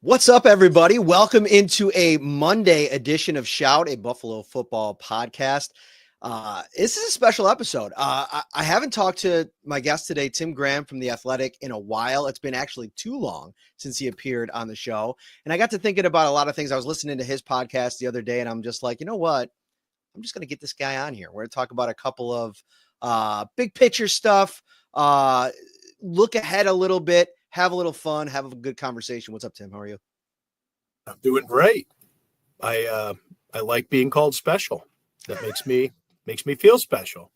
What's up, everybody? Welcome into a Monday edition of Shout, a Buffalo football podcast. This is a special episode. I haven't talked to my guest today, Tim Graham from The Athletic, in a while. It's been actually too long since he appeared on the show. And I got to thinking about a lot of things. I was listening to his podcast the other day, and I'm just like, you know what? I'm just going to get this guy on here. We're going to talk about a couple of big picture stuff, look ahead a little bit, have a little fun, have a good conversation. What's up, Tim? How are you? I'm doing great. I like being called special. That makes me feel special.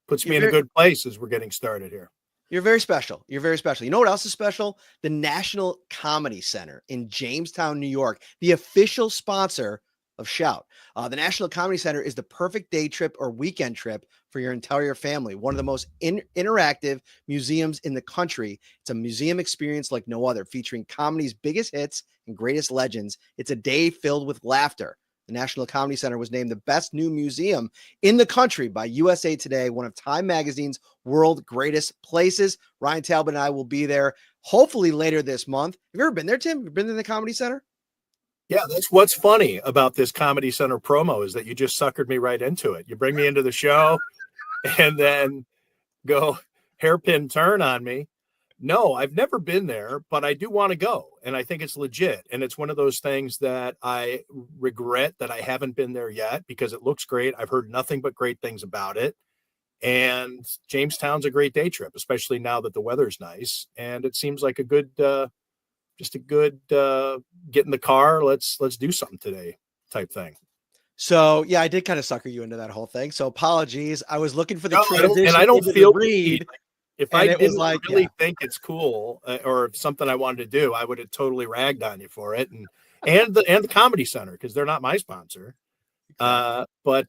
Puts me in a good place as we're getting started here. You're very special. You're very special. You know what else is special? The National Comedy Center in Jamestown, New York, the official sponsor of Shout. The National Comedy Center is the perfect day trip or weekend trip for your entire family. One of the most interactive museums in the country. It's a museum experience like no other, featuring comedy's biggest hits and greatest legends. It's a day filled with laughter. The National Comedy Center was named the best new museum in the country by USA Today, one of Time Magazine's world greatest places. Ryan Talbot and I will be there hopefully later this month. Have you ever been there, Tim? Have you been to the Comedy Center? Yeah, that's what's funny about this Comedy Center promo is that you just suckered me right into it. You bring me into the show and then go hairpin turn on me. No, I've never been there, but I do want to go. And I think it's legit. And it's one of those things that I regret that I haven't been there yet because it looks great. I've heard nothing but great things about it. And Jamestown's a great day trip, especially now that the weather's nice. And it seems like a good, just a good get in the car. Let's do something today type thing. So yeah, I did kind of sucker you into that whole thing. So apologies. I was looking for the transition, and I don't feel read. If I didn't really think it's cool or something I wanted to do, I would have totally ragged on you for it, and the Comedy Center because they're not my sponsor. No, I'm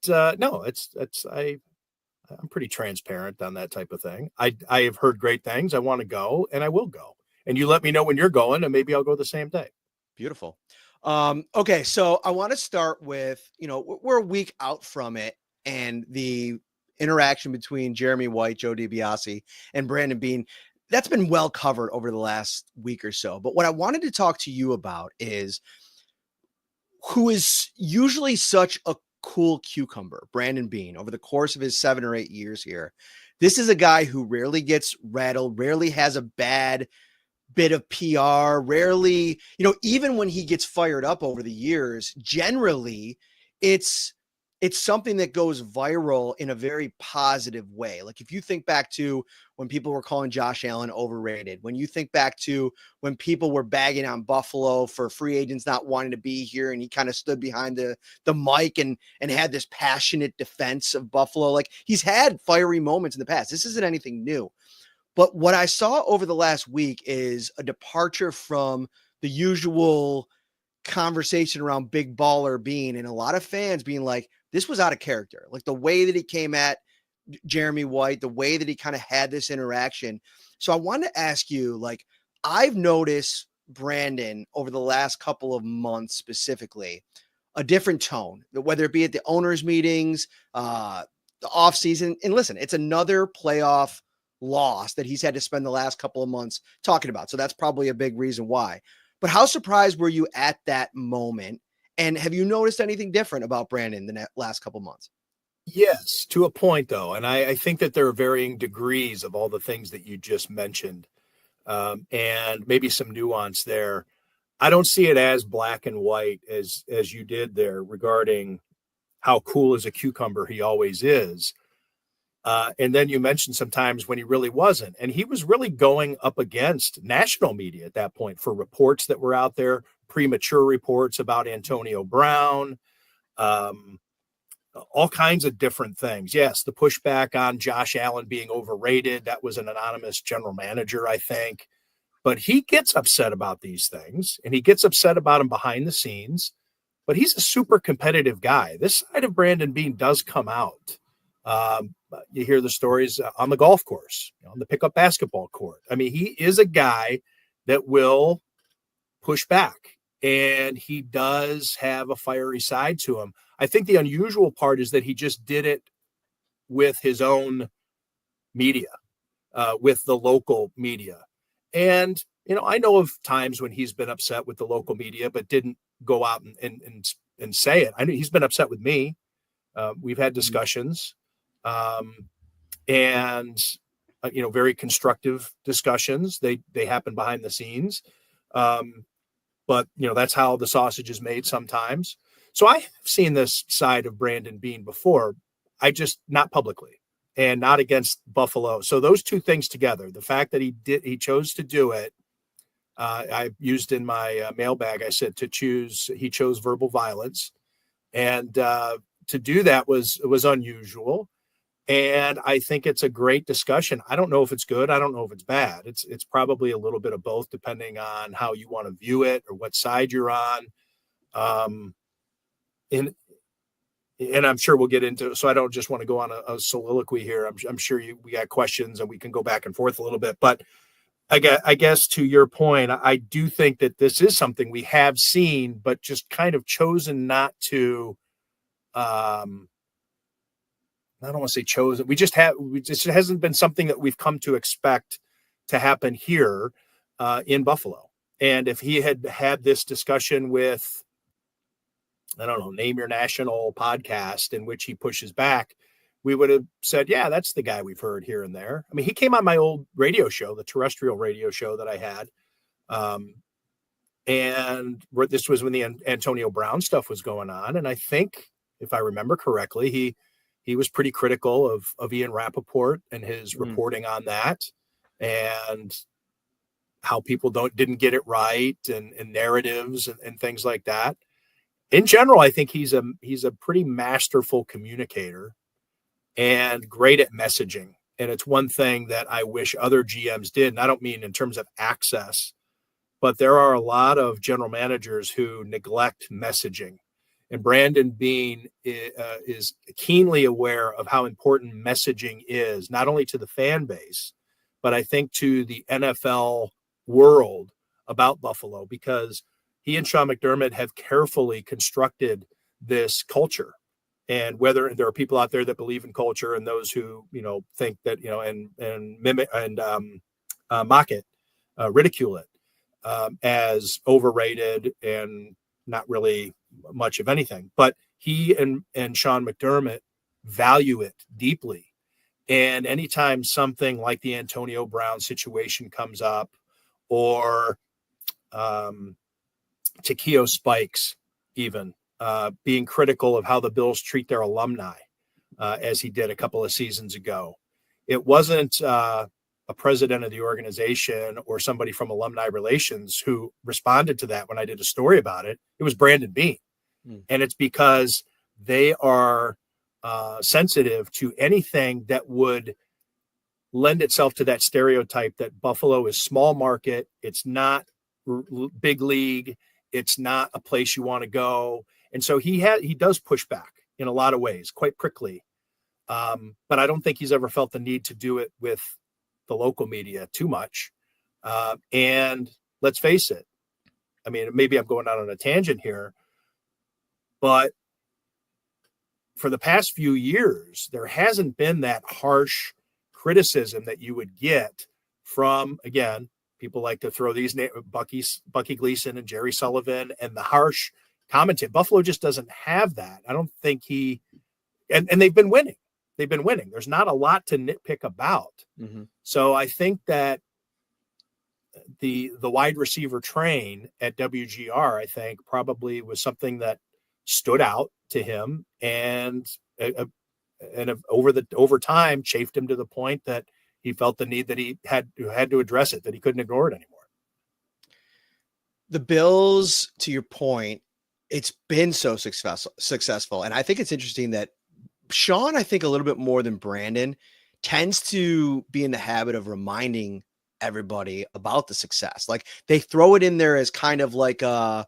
pretty transparent on that type of thing. I have heard great things. I want to go, and I will go. And you let me know when you're going, and maybe I'll go the same day. Beautiful. Okay, so I want to start with, we're a week out from it, and the interaction between Jeremy White, Joe DiBiase, and Brandon Beane, that's been well covered over the last week or so. But what I wanted to talk to you about is who is usually such a cool cucumber, Brandon Beane, over the course of his 7 or 8 years here. This is a guy who rarely gets rattled, rarely has a bad bit of PR, rarely, even when he gets fired up over the years, generally it's something that goes viral in a very positive way. Like if you think back to when people were calling Josh Allen overrated, when you think back to when people were bagging on Buffalo for free agents not wanting to be here, and he kind of stood behind the mic and had this passionate defense of Buffalo. Like he's had fiery moments in the past. This isn't anything new. But what I saw over the last week is a departure from the usual conversation around big baller Beane, and a lot of fans being like, this was out of character. Like the way that he came at Jeremy White, the way that he kind of had this interaction. So I wanted to ask you, like, I've noticed Brandon over the last couple of months specifically, a different tone, whether it be at the owners' meetings, the offseason. And listen, it's another playoff loss that he's had to spend the last couple of months talking about. So that's probably a big reason why. But how surprised were you at that moment? And have you noticed anything different about Brandon the last couple of months? Yes, to a point, though. And I think that there are varying degrees of all the things that you just mentioned, and maybe some nuance there. I don't see it as black and white as you did there regarding how cool as a cucumber he always is. And then you mentioned sometimes when he really wasn't. And he was really going up against national media at that point for reports that were out there, premature reports about Antonio Brown, all kinds of different things. Yes, the pushback on Josh Allen being overrated. That was an anonymous general manager, I think. But he gets upset about these things, and he gets upset about them behind the scenes. But he's a super competitive guy. This side of Brandon Beane does come out. You hear the stories on the golf course, on the pickup basketball court. I mean, he is a guy that will push back, and he does have a fiery side to him. I think the unusual part is that he just did it with his own media, with the local media. And I know of times when he's been upset with the local media, but didn't go out and say it. I know he's been upset with me. We've had discussions, and very constructive discussions. They happen behind the scenes, but that's how the sausage is made sometimes. So I have seen this side of Brandon Beane before. I just not publicly and not against Buffalo. So those two things together, the fact that he chose to do it. I used in my mailbag, I said he chose verbal violence, and to do that was unusual. And I think it's a great discussion. I don't know if it's good. I don't know if it's bad. It's probably a little bit of both, depending on how you want to view it or what side you're on. And I'm sure we'll get into it. So I don't just want to go on a soliloquy here. I'm sure we got questions and we can go back and forth a little bit. But I guess to your point, I do think that this is something we have seen, but just kind of chosen not to. I don't want to say chosen. It hasn't been something that we've come to expect to happen here in Buffalo. And if he had had this discussion with, I don't know, name your national podcast in which he pushes back, we would have said, yeah, that's the guy we've heard here and there. I mean, he came on my old radio show, the terrestrial radio show that I had. And this was when the Antonio Brown stuff was going on. And I think, if I remember correctly, he was pretty critical of Ian Rappaport and his reporting on that, and how people didn't get it right, and narratives and things like that. In general, I think he's a pretty masterful communicator and great at messaging. And it's one thing that I wish other GMs did. And I don't mean in terms of access, but there are a lot of general managers who neglect messaging. And Brandon Beane is keenly aware of how important messaging is, not only to the fan base, but I think to the NFL world about Buffalo, because he and Sean McDermott have carefully constructed this culture. And whether there are people out there that believe in culture and those who, think that, and mimic and mock it, ridicule it as overrated and not really much of anything. But he and Sean McDermott value it deeply. And anytime something like the Antonio Brown situation comes up, or Takeo Spikes, even being critical of how the Bills treat their alumni, as he did a couple of seasons ago, it wasn't a president of the organization or somebody from alumni relations who responded to that when I did a story about it. It was Brandon Beane. And it's because they are sensitive to anything that would lend itself to that stereotype that Buffalo is small market. It's not big league. It's not a place you want to go. And so he does push back in a lot of ways, quite prickly. But I don't think he's ever felt the need to do it with the local media too much. And let's face it. I mean, maybe I'm going out on a tangent here, but for the past few years, there hasn't been that harsh criticism that you would get from, again, people like to throw these names, Bucky Gleason and Jerry Sullivan, and the harsh commentary. Buffalo just doesn't have that. I don't think and they've been winning. They've been winning. There's not a lot to nitpick about. Mm-hmm. So I think that the wide receiver train at WGR, I think, probably was something that stood out to him, and over time chafed him to the point that he felt the need that he had to address it, that he couldn't ignore it anymore. The Bills, to your point, it's been so successful. And I think it's interesting that Sean, I think a little bit more than Brandon, tends to be in the habit of reminding everybody about the success. Like they throw it in there as kind of like and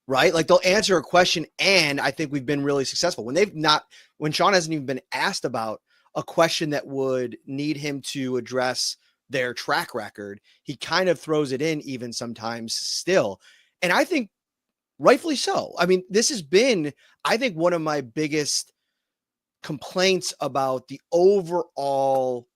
right? Like they'll answer a question, and I think we've been really successful when Sean hasn't even been asked about a question that would need him to address their track record. He kind of throws it in even sometimes still. And I think rightfully so. I mean, this has been, I think, one of my biggest complaints about the overall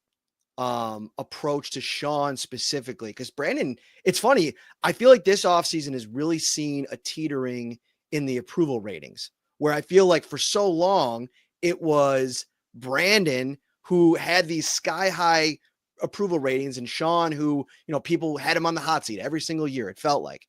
approach to Sean specifically. Because Brandon, it's funny. I feel like this offseason has really seen a teetering in the approval ratings, where I feel like for so long it was Brandon who had these sky high approval ratings and Sean who, people had him on the hot seat every single year, it felt like.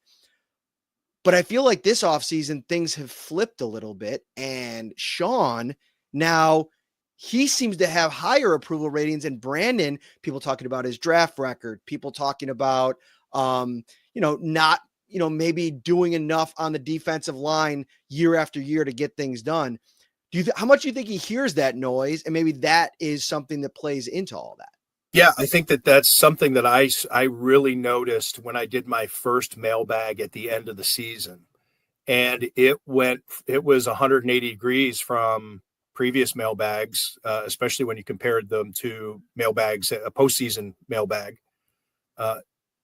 But I feel like this offseason things have flipped a little bit, and Sean now he seems to have higher approval ratings, and Brandon, people talking about his draft record, people talking about not maybe doing enough on the defensive line year after year to get things done. How much do you think he hears that noise, and maybe that is something that plays into all that? Yeah, I think that's something that I really noticed when I did my first mailbag at the end of the season. And it was 180 degrees from previous mailbags, especially when you compared them to mailbags, a postseason mailbag.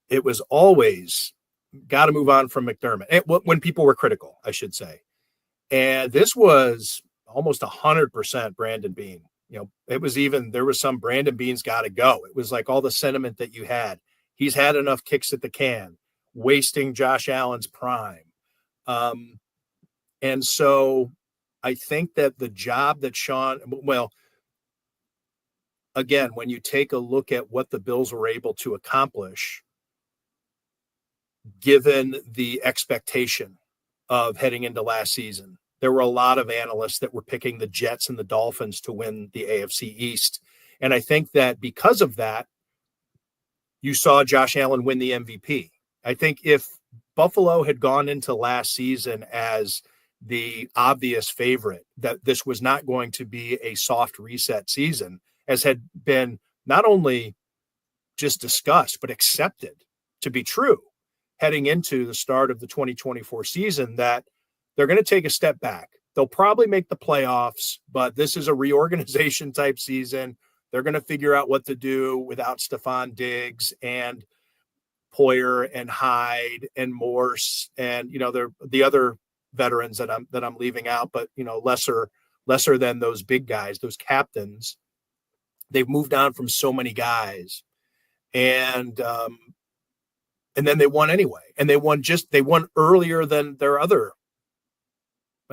It was always got to move on from McDermott when people were critical, I should say. And this was almost 100% Brandon Beane. It was there was some Brandon Beane's got to go. It was like all the sentiment that you had. He's had enough kicks at the can, wasting Josh Allen's prime. And so I think that the job that Sean, again, when you take a look at what the Bills were able to accomplish, given the expectation of heading into last season, there were a lot of analysts that were picking the Jets and the Dolphins to win the AFC East. And I think that because of that, you saw Josh Allen win the MVP. I think if Buffalo had gone into last season as the obvious favorite, that this was not going to be a soft reset season, as had been not only just discussed, but accepted to be true heading into the start of the 2024 season, that they're going to take a step back. They'll probably make the playoffs, but this is a reorganization type season. They're going to figure out what to do without Stephon Diggs and Poyer and Hyde and Morse and they're the other veterans that I'm leaving out, but lesser than those big guys, those captains. They've moved on from so many guys, and then they won anyway, and they won earlier than their other.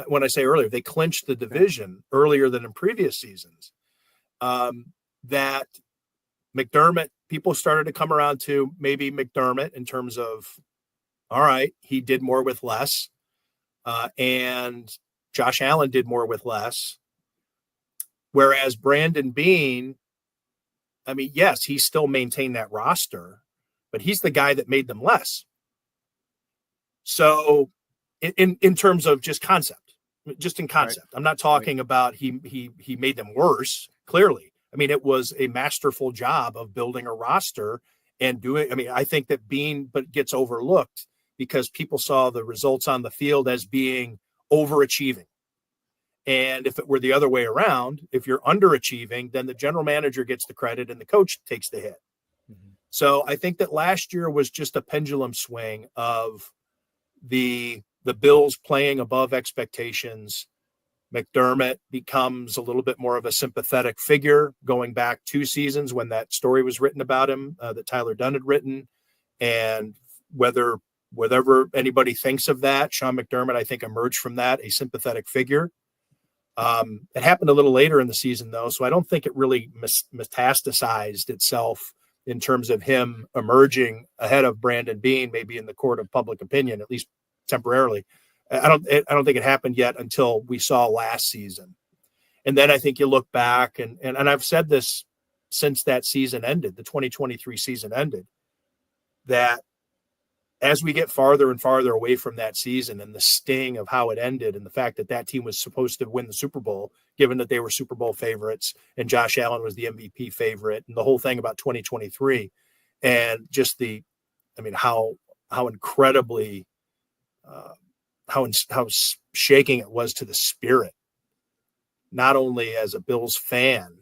When I say earlier, they clinched the division earlier than in previous seasons. That McDermott, people started to come around to maybe McDermott in terms of, all right, he did more with less. And Josh Allen did more with less. Whereas Brandon Beane, yes, he still maintained that roster, but he's the guy that made them less. So in terms of just concept, right. I'm not talking about he made them worse, clearly. It was a masterful job of building a roster and doing. I think that Beane gets overlooked because people saw the results on the field as being overachieving. And if it were the other way around, if you're underachieving, then the general manager gets the credit and the coach takes the hit. Mm-hmm. So I think that last year was just a pendulum swing of the Bills playing above expectations. McDermott becomes a little bit more of a sympathetic figure going back 2 seasons when that story was written about him that Tyler Dunn had written. And whatever anybody thinks of that, Sean McDermott, I think, emerged from that a sympathetic figure. It happened a little later in the season, though, so I don't think it really metastasized itself in terms of him emerging ahead of Brandon Beane, maybe in the court of public opinion, at least temporarily. I don't think it happened yet until we saw last season. And then I think you look back, and I've said this since that season ended, the 2023 season ended, that as we get farther and farther away from that season and the sting of how it ended and the fact that that team was supposed to win the Super Bowl, given that they were Super Bowl favorites and Josh Allen was the MVP favorite, and the whole thing about 2023 and just how incredibly how shaking it was to the spirit, not only as a Bills fan,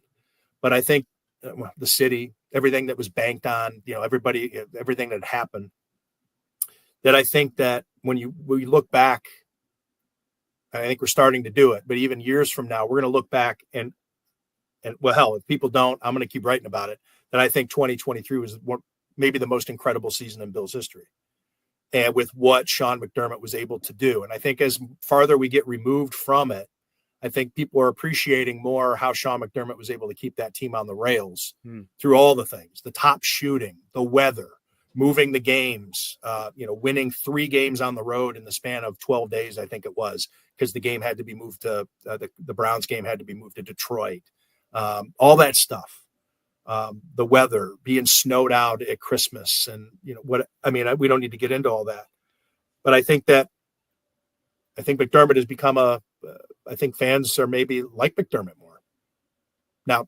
but I think the city, everything that was banked on, everybody, everything that happened, that I think that when we look back, I think we're starting to do it, but even years from now, we're going to look back and well, hell, if people don't, I'm going to keep writing about it, that I think 2023 was maybe the most incredible season in Bills history. And with what Sean McDermott was able to do. And I think as farther we get removed from it, I think people are appreciating more how Sean McDermott was able to keep that team on the rails through all the things, the top shooting, the weather, moving the games, winning 3 games on the road in the span of 12 days, I think it was, because the game had to be moved to the Browns game had to be moved to Detroit. All that stuff, the weather, being snowed out at Christmas, and we don't need to get into all that, but I think McDermott has become I think fans are maybe like McDermott more. Now,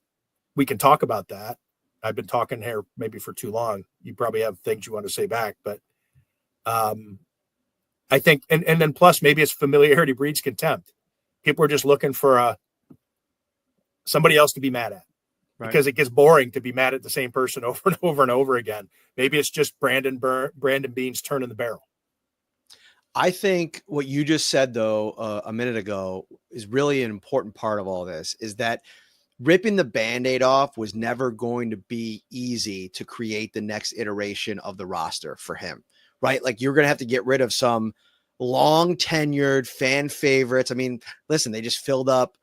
we can talk about that. I've been talking here maybe for too long. You probably have things you want to say back, but I think, and then plus maybe it's familiarity breeds contempt. People are just looking for somebody else to be mad at, right? Because it gets boring to be mad at the same person over and over and over again. Maybe it's just Brandon Beane's turn in the barrel. I think what you just said, though, a minute ago is really an important part of all this, is that ripping the Band-Aid off was never going to be easy to create the next iteration of the roster for him, right? Like, you're going to have to get rid of some long tenured fan favorites. I mean, listen, they just filled up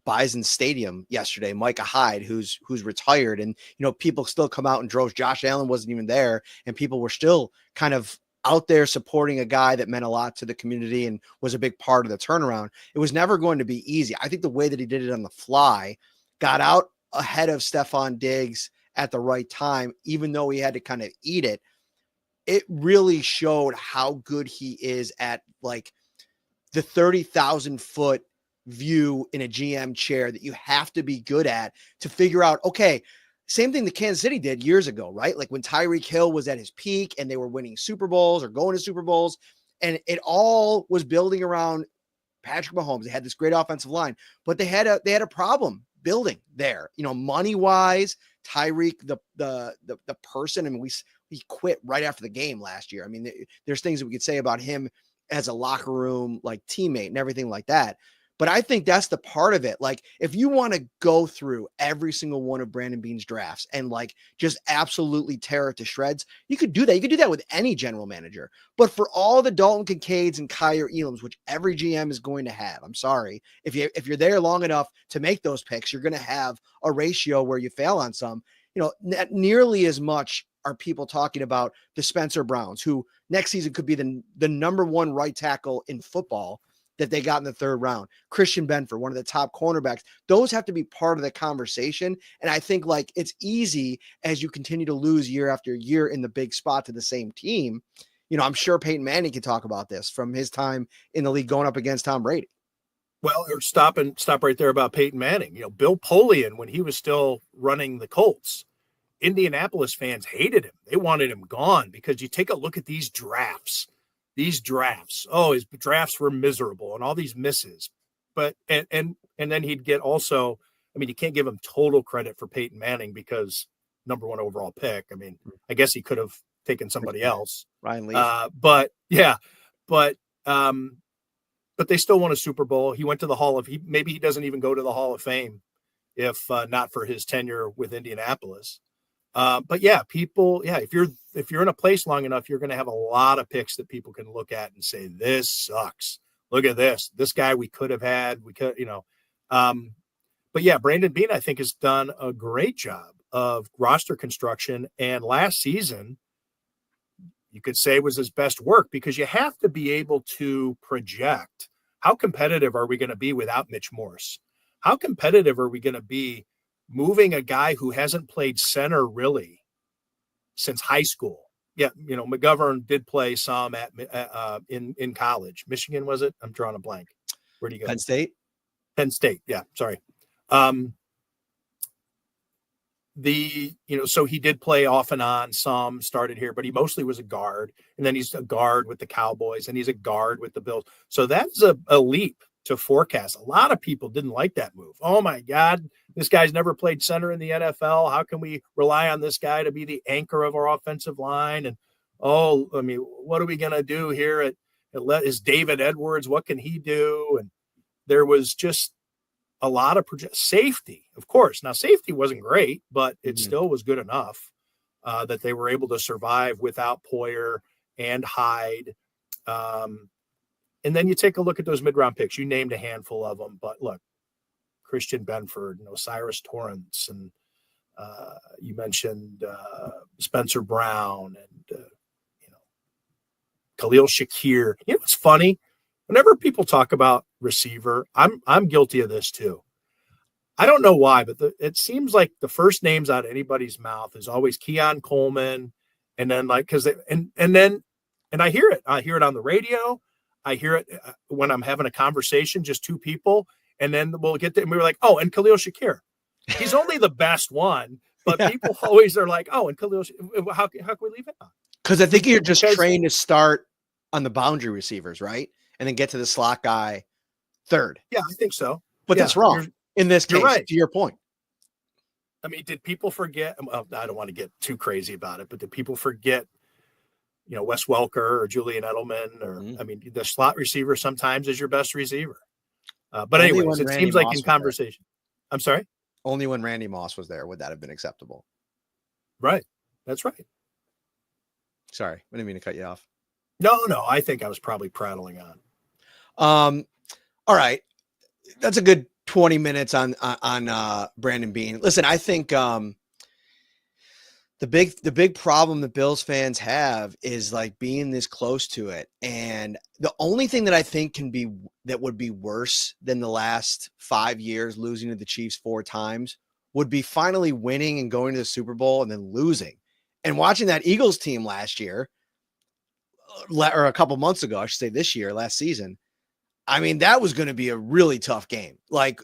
Bison Stadium yesterday, Micah Hyde, who's retired, and people still come out in droves. Josh Allen wasn't even there, and people were still kind of out there supporting a guy that meant a lot to the community and was a big part of the turnaround. It was never going to be easy. I think the way that he did it on the fly, got out ahead of Stephon Diggs at the right time, even though he had to kind of eat it, it really showed how good he is at like the 30,000 foot view in a GM chair that you have to be good at to figure out, okay, same thing that Kansas City did years ago, right? Like when Tyreek Hill was at his peak and they were winning Super Bowls or going to Super Bowls, and it all was building around Patrick Mahomes. They had this great offensive line, but they had a problem building there, money wise. Tyreek, the person, I mean, he quit right after the game last year. I mean, there's things that we could say about him as a locker room, like teammate and everything like that. But I think that's the part of it. Like, if you want to go through every single one of Brandon Beane's drafts and like just absolutely tear it to shreds, you could do that. You could do that with any general manager. But for all the Dalton Kincaids and Kyer Elams, which every GM is going to have, I'm sorry, if you're there long enough to make those picks, you're going to have a ratio where you fail on some. Not nearly as much are people talking about the Spencer Browns, who next season could be the number one right tackle in football that they got in the 3rd round. Christian Benford, one of the top cornerbacks. Those have to be part of the conversation. And I think like it's easy as you continue to lose year after year in the big spot to the same team. I'm sure Peyton Manning can talk about this from his time in the league going up against Tom Brady. Well, stop right there about Peyton Manning. Bill Polian, when he was still running the Colts, Indianapolis fans hated him. They wanted him gone because you take a look at these drafts. His drafts were miserable and all these misses. But and then he'd get also, I mean, you can't give him total credit for Peyton Manning because number 1 overall pick. I mean, I guess he could have taken somebody else. Ryan Leaf. But they still won a Super Bowl. He went to the maybe he doesn't even go to the Hall of Fame if not for his tenure with Indianapolis. But yeah, if you're in a place long enough, you're going to have a lot of picks that people can look at and say, this sucks. Look at this guy we could have had, but yeah, Brandon Beane, I think, has done a great job of roster construction. And last season, you could say was his best work because you have to be able to project how competitive are we going to be without Mitch Morse? How competitive are we going to be moving a guy who hasn't played center really since high school? Yeah, McGovern did play some in college. Michigan, was it? I'm drawing a blank. Where do you go? Penn State. Yeah, sorry. So he did play off and on, some started here, but he mostly was a guard. And then he's a guard with the Cowboys and he's a guard with the Bills. So that's a leap to forecast. A lot of people didn't like that move. Oh my God, this guy's never played center in the NFL. How can we rely on this guy to be the anchor of our offensive line? And what are we going to do here is David Edwards? What can he do? And there was just a lot of safety, of course. Now, safety wasn't great, but it still was good enough that they were able to survive without Poyer and Hyde. And then you take a look at those mid-round picks. You named a handful of them, but look, Christian Benford and Osiris Torrance, and you mentioned Spencer Brown and Khalil Shakir. You know what's funny? Whenever people talk about receiver, I'm guilty of this too. I don't know why, but it seems like the first names out of anybody's mouth is always Keon Coleman, and then and I hear it. I hear it on the radio. I hear it when I'm having a conversation, just two people, and then we'll get there, and we were like, oh, and Khalil Shakir. He's only the best one, but people always are like, oh, and Khalil, how can we leave it on? Because I think you're just trained to start on the boundary receivers, right? And then get to the slot guy third. Yeah, I think so. But that's wrong in this case, right. To your point. I mean, did people forget? Well, I don't want to get too crazy about it, but did people forget, Wes Welker or Julian Edelman? Or I mean, the slot receiver sometimes is your best receiver. But anyways, it seems like in conversation. I'm sorry? Only when Randy Moss was there would that have been acceptable. Right. That's right. Sorry, I didn't mean to cut you off. No, I think I was probably prattling on. All right. That's a good 20 minutes on Brandon Beane. Listen, I think the big problem that Bills fans have is like being this close to it. And the only thing that I think that would be worse than the last 5 years losing to the Chiefs 4 times would be finally winning and going to the Super Bowl and then losing. And watching that Eagles team last year, or a couple months ago, I should say this year, last season, I mean, that was going to be a really tough game. Like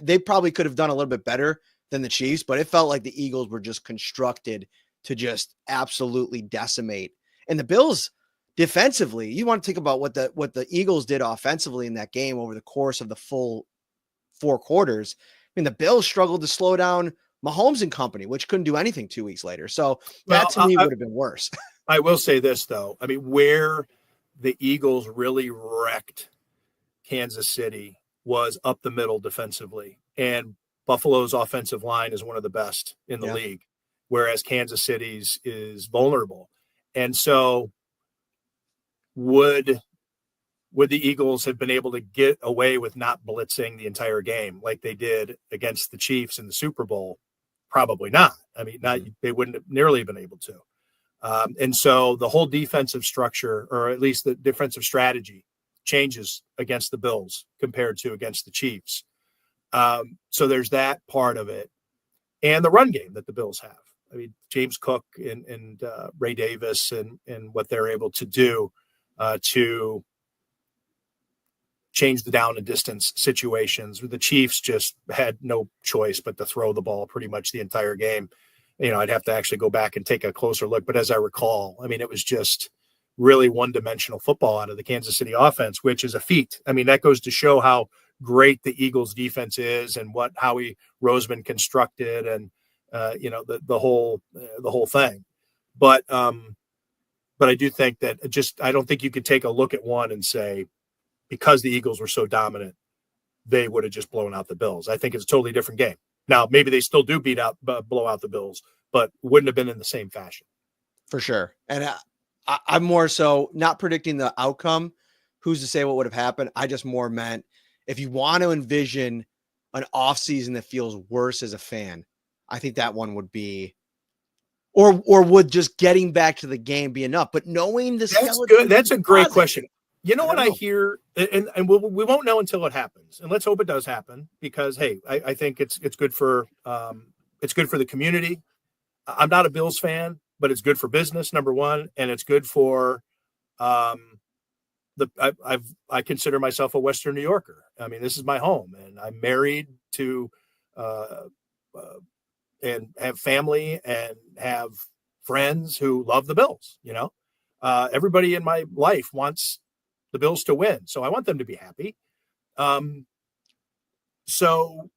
they probably could have done a little bit better than the Chiefs, but it felt like the Eagles were just constructed to just absolutely decimate. And the Bills defensively, you want to think about what the Eagles did offensively in that game over the course of the full 4 quarters. I mean, the Bills struggled to slow down Mahomes and company, which couldn't do anything 2 weeks later. So that to me would have been worse. I will say this though. I mean, where the Eagles really wrecked Kansas City was up the middle defensively, and Buffalo's offensive line is one of the best in the league, whereas Kansas City's is vulnerable. And so would the Eagles have been able to get away with not blitzing the entire game like they did against the Chiefs in the Super Bowl? Probably not. I mean, they wouldn't have nearly been able to. And so the whole defensive structure, or at least the defensive strategy, changes against the Bills compared to against the Chiefs. So there's that part of it, and the run game that the Bills have. I mean, James Cook and Ray Davis and what they're able to do to change the down and distance situations. The Chiefs just had no choice but to throw the ball pretty much the entire game. I'd have to actually go back and take a closer look. But as I recall, I mean, it was just really one-dimensional football out of the Kansas City offense, which is a feat. I mean, that goes to show how great the Eagles defense is and what Howie Roseman constructed and, the whole thing. But I do think that I don't think you could take a look at one and say, because the Eagles were so dominant, they would have just blown out the Bills. I think it's a totally different game. Now, maybe they still do blow out the Bills, but wouldn't have been in the same fashion. For sure. And I'm more so not predicting the outcome. Who's to say what would have happened? I just more meant if you want to envision an offseason that feels worse as a fan, I think that one would be, or would just getting back to the game be enough? But knowing the good. That's a great question. You know what I hear, and we won't know until it happens, and let's hope it does happen because hey, I think it's good for the community. I'm not a Bills fan, but it's good for business, number one, and it's good for I consider myself a Western New Yorker. I mean, this is my home, and I'm married to and have family and have friends who love the Bills. Everybody in my life wants the Bills to win. So I want them to be happy. So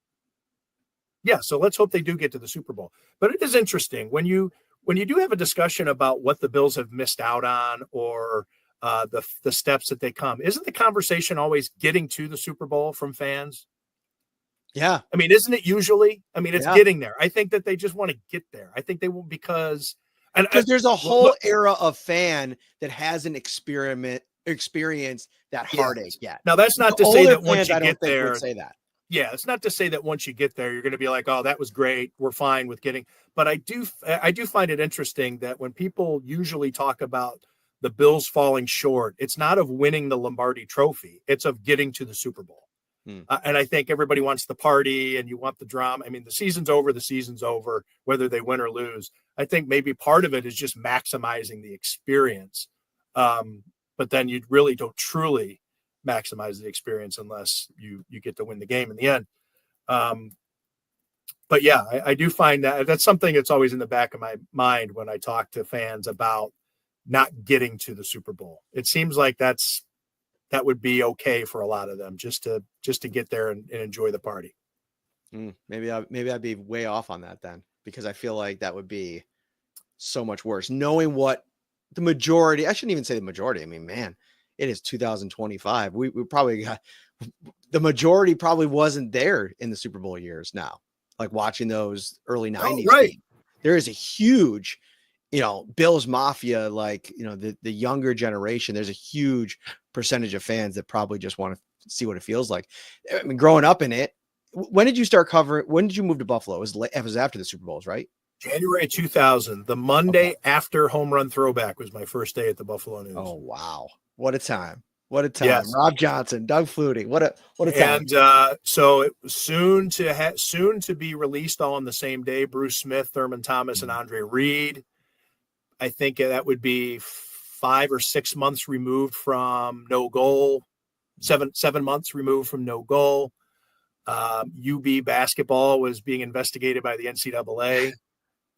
let's hope they do get to the Super Bowl. But it is interesting when you do have a discussion about what the Bills have missed out on or the steps that they come, isn't the conversation always getting to the Super Bowl from fans? Yeah. I mean, isn't it usually? I mean, it's Yeah. getting there. I think that they just want to get there. I think they will because Because there's a whole era of fan that hasn't experienced that heartache yet. Now, that's not The to say older that once fans, you I get don't think would there, say that. yeah, it's not to say that once you get there, you're going to be like, oh, that was great. We're fine with getting, but I do find it interesting that when people usually talk about the Bills falling short, it's not of winning the Lombardi trophy. It's of getting to the Super Bowl. And I think everybody wants the party and you want the drama. I mean, the season's over, whether they win or lose. I think maybe part of it is just maximizing the experience. But then you really don't truly maximize the experience unless you get to win the game in the end. But yeah, I do find that's something that's always in the back of my mind when I talk to fans about not getting to the Super Bowl. It seems like that would be okay for a lot of them just to get there and enjoy the party. Maybe I'd be way off on that then, because I feel like that would be so much worse. Knowing what the majority, I shouldn't even say the majority. I mean, man, it is 2025. We probably got the majority probably wasn't there in the Super Bowl years now, like watching those early 90s. Right. Games. There is a huge, Bills Mafia, like, the younger generation. There's a huge percentage of fans that probably just want to see what it feels like. I mean, growing up in it, when did you start covering? When did you move to Buffalo? It was after the Super Bowls, right? January 2000. The Monday after Home Run Throwback was my first day at the Buffalo News. Oh, wow. What a time. What a time. Yes. Rob Johnson, Doug Flutie. What a time. And so it was soon to be released all on the same day. Bruce Smith, Thurman Thomas, and Andre Reed. I think that would be 5 or 6 months removed from no goal. 7 months removed from no goal. UB basketball was being investigated by the NCAA,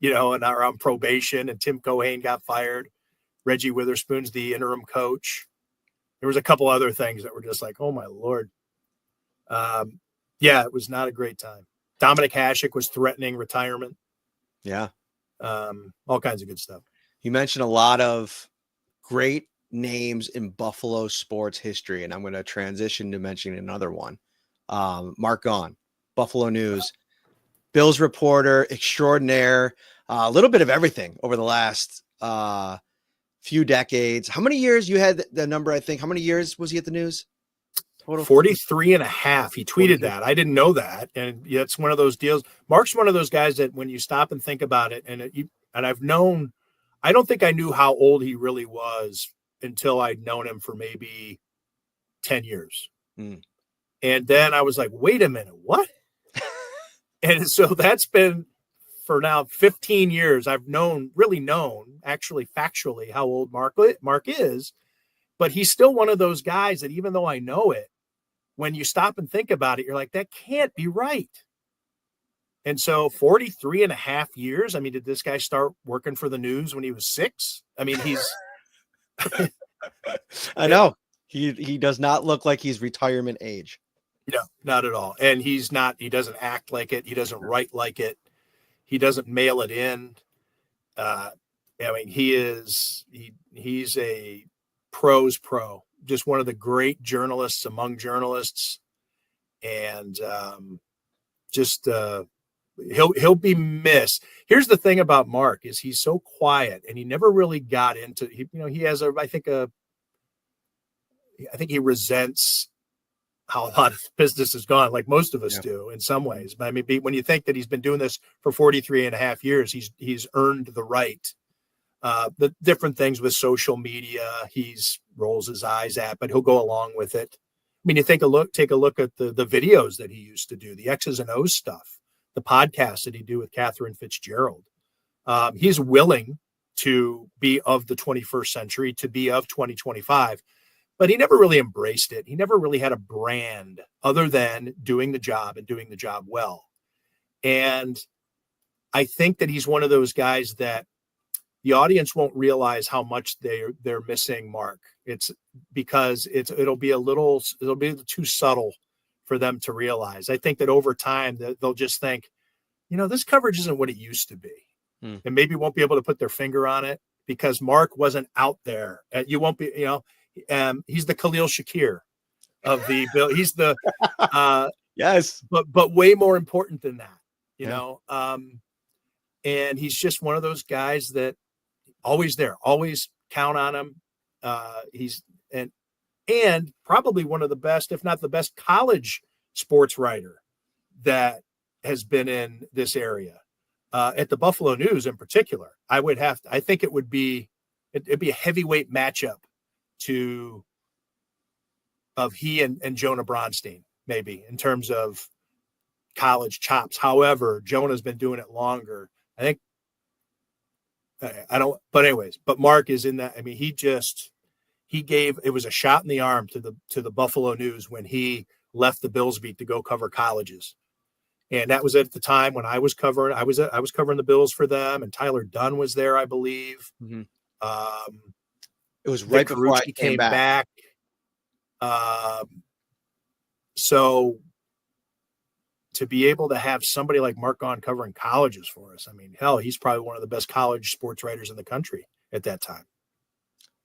and are on probation, and Tim Cohane got fired. Reggie Witherspoon's the interim coach. There was a couple other things that were just like, oh my Lord. Yeah, it was not a great time. Dominic Hasek was threatening retirement. Yeah. All kinds of good stuff. You mentioned a lot of great names in Buffalo sports history, and I'm going to transition to mentioning another one. Mark Gaughan, Buffalo News, Bills reporter extraordinaire, a little bit of everything over the last few decades. How many years you had the number? I think how many years was he at the News? Total 43 and a half. He tweeted that. I didn't know that. And it's one of those deals. Mark's one of those guys that when you stop and think about it, and I've known, I don't think I knew how old he really was until I'd known him for maybe 10 years. And then I was like, wait a minute, what? And so that's been for now 15 years. I've known actually factually how old Mark is, but he's still one of those guys that even though I know it, when you stop and think about it, you're like, that can't be right. And so 43 and a half years. I mean, did this guy start working for the News when he was 6? I mean, he's, I know he does not look like he's retirement age. No, not at all. And he doesn't act like it. He doesn't write like it. He doesn't mail it in. I mean, he's a pro's pro, just one of the great journalists among journalists. And he'll be missed. Here's the thing about Mark is he's so quiet and he never really got into, he has I think he resents how a lot of business has gone, like most of us do in some ways. But I mean, when you think that he's been doing this for 43 and a half years, he's earned the right. The different things with social media, he's rolls his eyes at, but he'll go along with it. I mean, you take a look at the videos that he used to do, the X's and O's stuff, the podcast that he do with Catherine Fitzgerald. He's willing to be of the 21st century, to be of 2025. But he never really embraced it. He never really had a brand other than doing the job and doing the job well. And I think that he's one of those guys that the audience won't realize how much they're missing Mark. It's because it'll be too subtle for them to realize. I think that over time they'll just think, this coverage isn't what it used to be. And maybe won't be able to put their finger on it because Mark wasn't out there. You won't be, he's the Khalil Shakir of the Bill. He's the Yes. but way more important than that, you Yeah. know. And he's just one of those guys that always there, always count on him. He's and probably one of the best, if not the best, college sports writer that has been in this area. At the Buffalo News in particular, I think it'd be a heavyweight matchup of he and Jonah Bronstein, maybe, in terms of college chops. However, Jonah's been doing it longer. I think I don't, but anyways, but Mark is in that. I mean, it was a shot in the arm to the Buffalo News when he left the Bills beat to go cover colleges. And that was at the time when I was covering the Bills for them, and Tyler Dunn was there, I believe. Mm-hmm. It was Vic right before I Carucci came back. So to be able to have somebody like Mark Gaughan covering colleges for us, I mean, hell, he's probably one of the best college sports writers in the country at that time.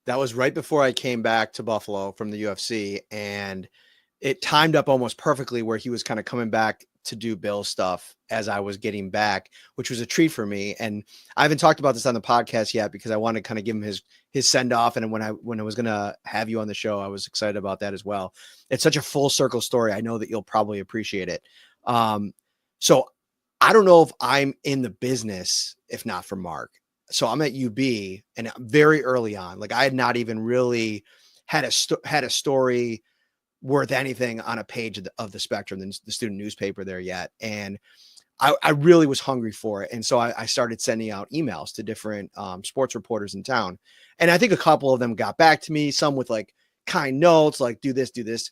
That was right before I came back to Buffalo from the UFC, and it timed up almost perfectly where he was kind of coming back to do Bill stuff as I was getting back, which was a treat for me. And I haven't talked about this on the podcast yet because I wanted to kind of give him his send off. And when I was going to have you on the show, I was excited about that as well. It's such a full circle story. I know that you'll probably appreciate it. So I don't know if I'm in the business, if not for Mark. So I'm at UB, and very early on, like I had not even really had a story worth anything on a page of the Spectrum, the student newspaper there yet. And I really was hungry for it. And so I started sending out emails to different sports reporters in town. And I think a couple of them got back to me, some with like kind notes, like do this.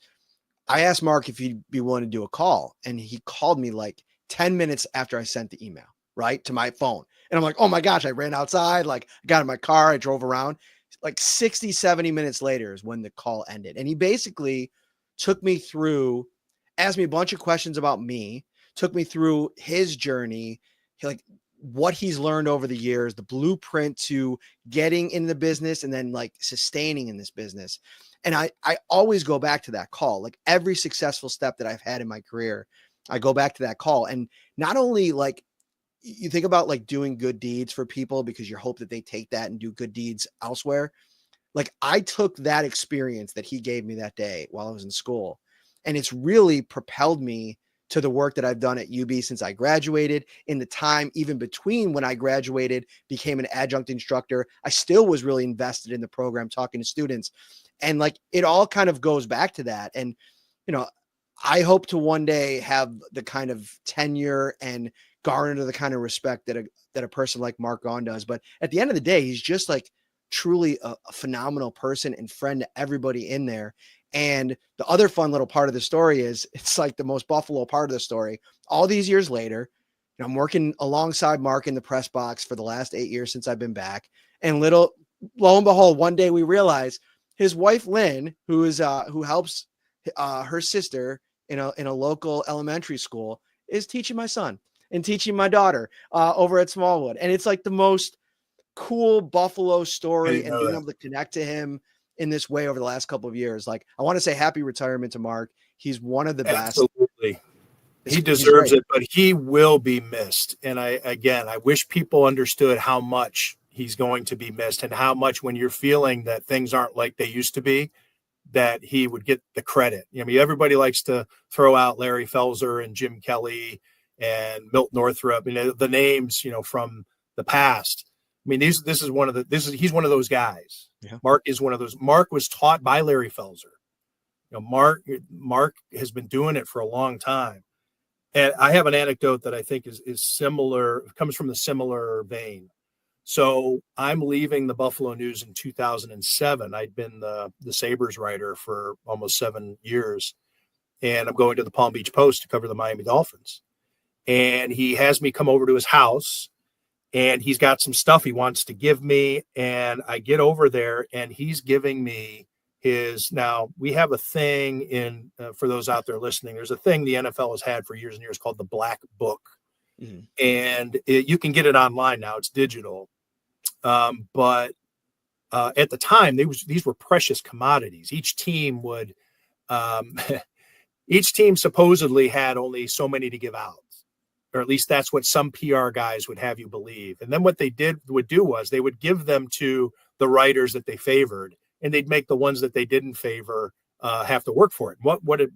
I asked Mark if he'd be willing to do a call, and he called me like 10 minutes after I sent the email, right, to my phone. And I'm like, oh my gosh, I ran outside, like I got in my car, I drove around. Like 60, 70 minutes later is when the call ended. And he basically took me through, asked me a bunch of questions about me, took me through his journey, like what he's learned over the years, the blueprint to getting in the business and then like sustaining in this business. And I always go back to that call. Like every successful step that I've had in my career, I go back to that call. And not only like you think about like doing good deeds for people because you hope that they take that and do good deeds elsewhere. Like I took that experience that he gave me that day while I was in school, and it's really propelled me to the work that I've done at UB since I graduated. In the time, even between when I graduated, became an adjunct instructor, I still was really invested in the program, talking to students. And like, it all kind of goes back to that. And, you know, I hope to one day have the kind of tenure and garner the kind of respect that a person like Mark Gaughan does. But at the end of the day, he's just like truly a phenomenal person and friend to everybody in there. And the other fun little part of the story is it's like the most Buffalo part of the story. All these years later, you know, I'm working alongside Mark in the press box for the last 8 years since I've been back. And lo and behold, one day we realize his wife, Lynn, who helps her sister in a local elementary school, is teaching my son and teaching my daughter over at Smallwood. And it's like the most cool Buffalo story, and being able to connect to him in this way over the last couple of years. Like, I want to say happy retirement to Mark. He's one of the best. Absolutely. He deserves it, but he will be missed. And I wish people understood how much he's going to be missed, and how much, when you're feeling that things aren't like they used to be, that he would get the credit. I mean, everybody likes to throw out Larry Felser and Jim Kelly and Milt Northrup, the names, from the past. I mean, he's one of those guys. Yeah. Mark is one of those. Mark was taught by Larry Felser. Mark has been doing it for a long time. And I have an anecdote that I think is similar, comes from the similar vein. So I'm leaving the Buffalo News in 2007. I'd been the Sabres writer for almost 7 years. And I'm going to the Palm Beach Post to cover the Miami Dolphins. And he has me come over to his house, and he's got some stuff he wants to give me. And I get over there, and he's giving me now we have a thing for those out there listening, there's a thing the NFL has had for years and years called the Black Book. Mm-hmm. And you can get it online now. It's digital. But at the time, these were precious commodities. Each team would each team supposedly had only so many to give out, or at least that's what some PR guys would have you believe. And then what they would do was they would give them to the writers that they favored, and they'd make the ones that they didn't favor have to work for it. What would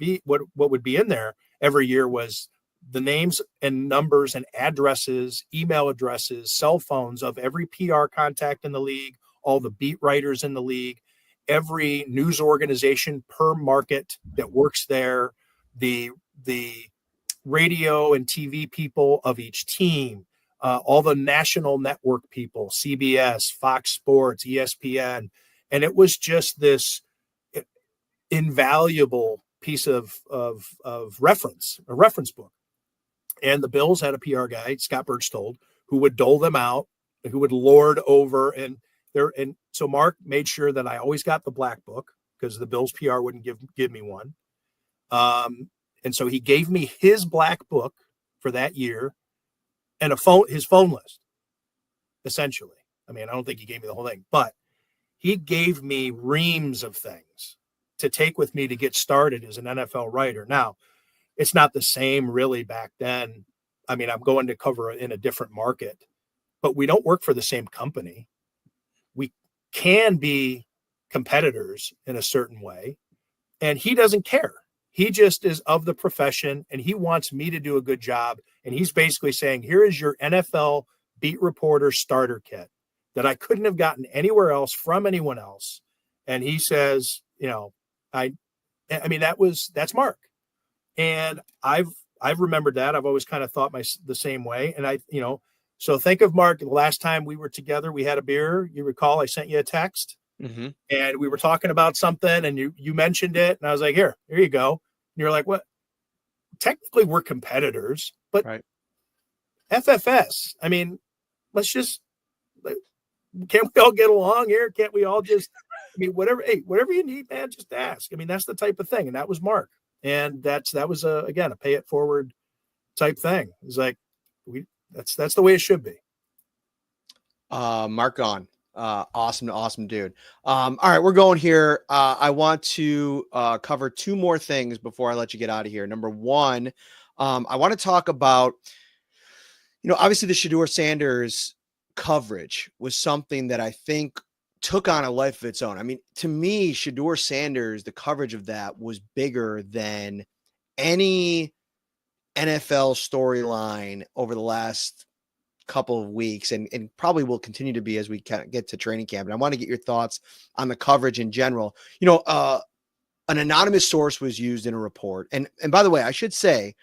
be in there every year was the names and numbers and addresses, email addresses, cell phones of every PR contact in the league, all the beat writers in the league, every news organization per market that works there, the radio and TV people of each team, all the national network people, CBS, Fox Sports, ESPN. And it was just this invaluable piece of reference, a reference book. And the Bills had a PR guy, Scott Birchtold, who would dole them out, who would lord over. And so Mark made sure that I always got the black book because the Bills PR wouldn't give me one. And so he gave me his black book for that year and his phone list, essentially. I mean, I don't think he gave me the whole thing, but he gave me reams of things to take with me to get started as an NFL writer. Now, it's not the same really back then. I mean, I'm going to cover in a different market, but we don't work for the same company. We can be competitors in a certain way, and he doesn't care. He just is of the profession, and he wants me to do a good job. And he's basically saying, here is your NFL beat reporter starter kit that I couldn't have gotten anywhere else from anyone else. And he says, I mean, that's Mark. And I've remembered that. I've always kind of thought the same way. And so think of Mark, the last time we were together, we had a beer. You recall I sent you a text and we were talking about something and you mentioned it. And I was like, here you go. And you're like, what? Technically we're competitors, but right. FFS. I mean, can't we all get along here? Can't we all just, whatever you need, man, just ask. I mean, that's the type of thing. And that was Mark. And that was again, a pay it forward type thing. It's like, that's the way it should be. Mark Gaughan. Awesome dude. All right, we're going here. I want to cover two more things before I let you get out of here. Number one, I want to talk about, obviously the Shadur Sanders coverage was something that I think took on a life of its own. I mean, to me, Shadur Sanders, the coverage of that was bigger than any NFL storyline over the last couple of weeks and probably will continue to be as we get to training camp. And I want to get your thoughts on the coverage in general. An anonymous source was used in a report. And by the way, I should say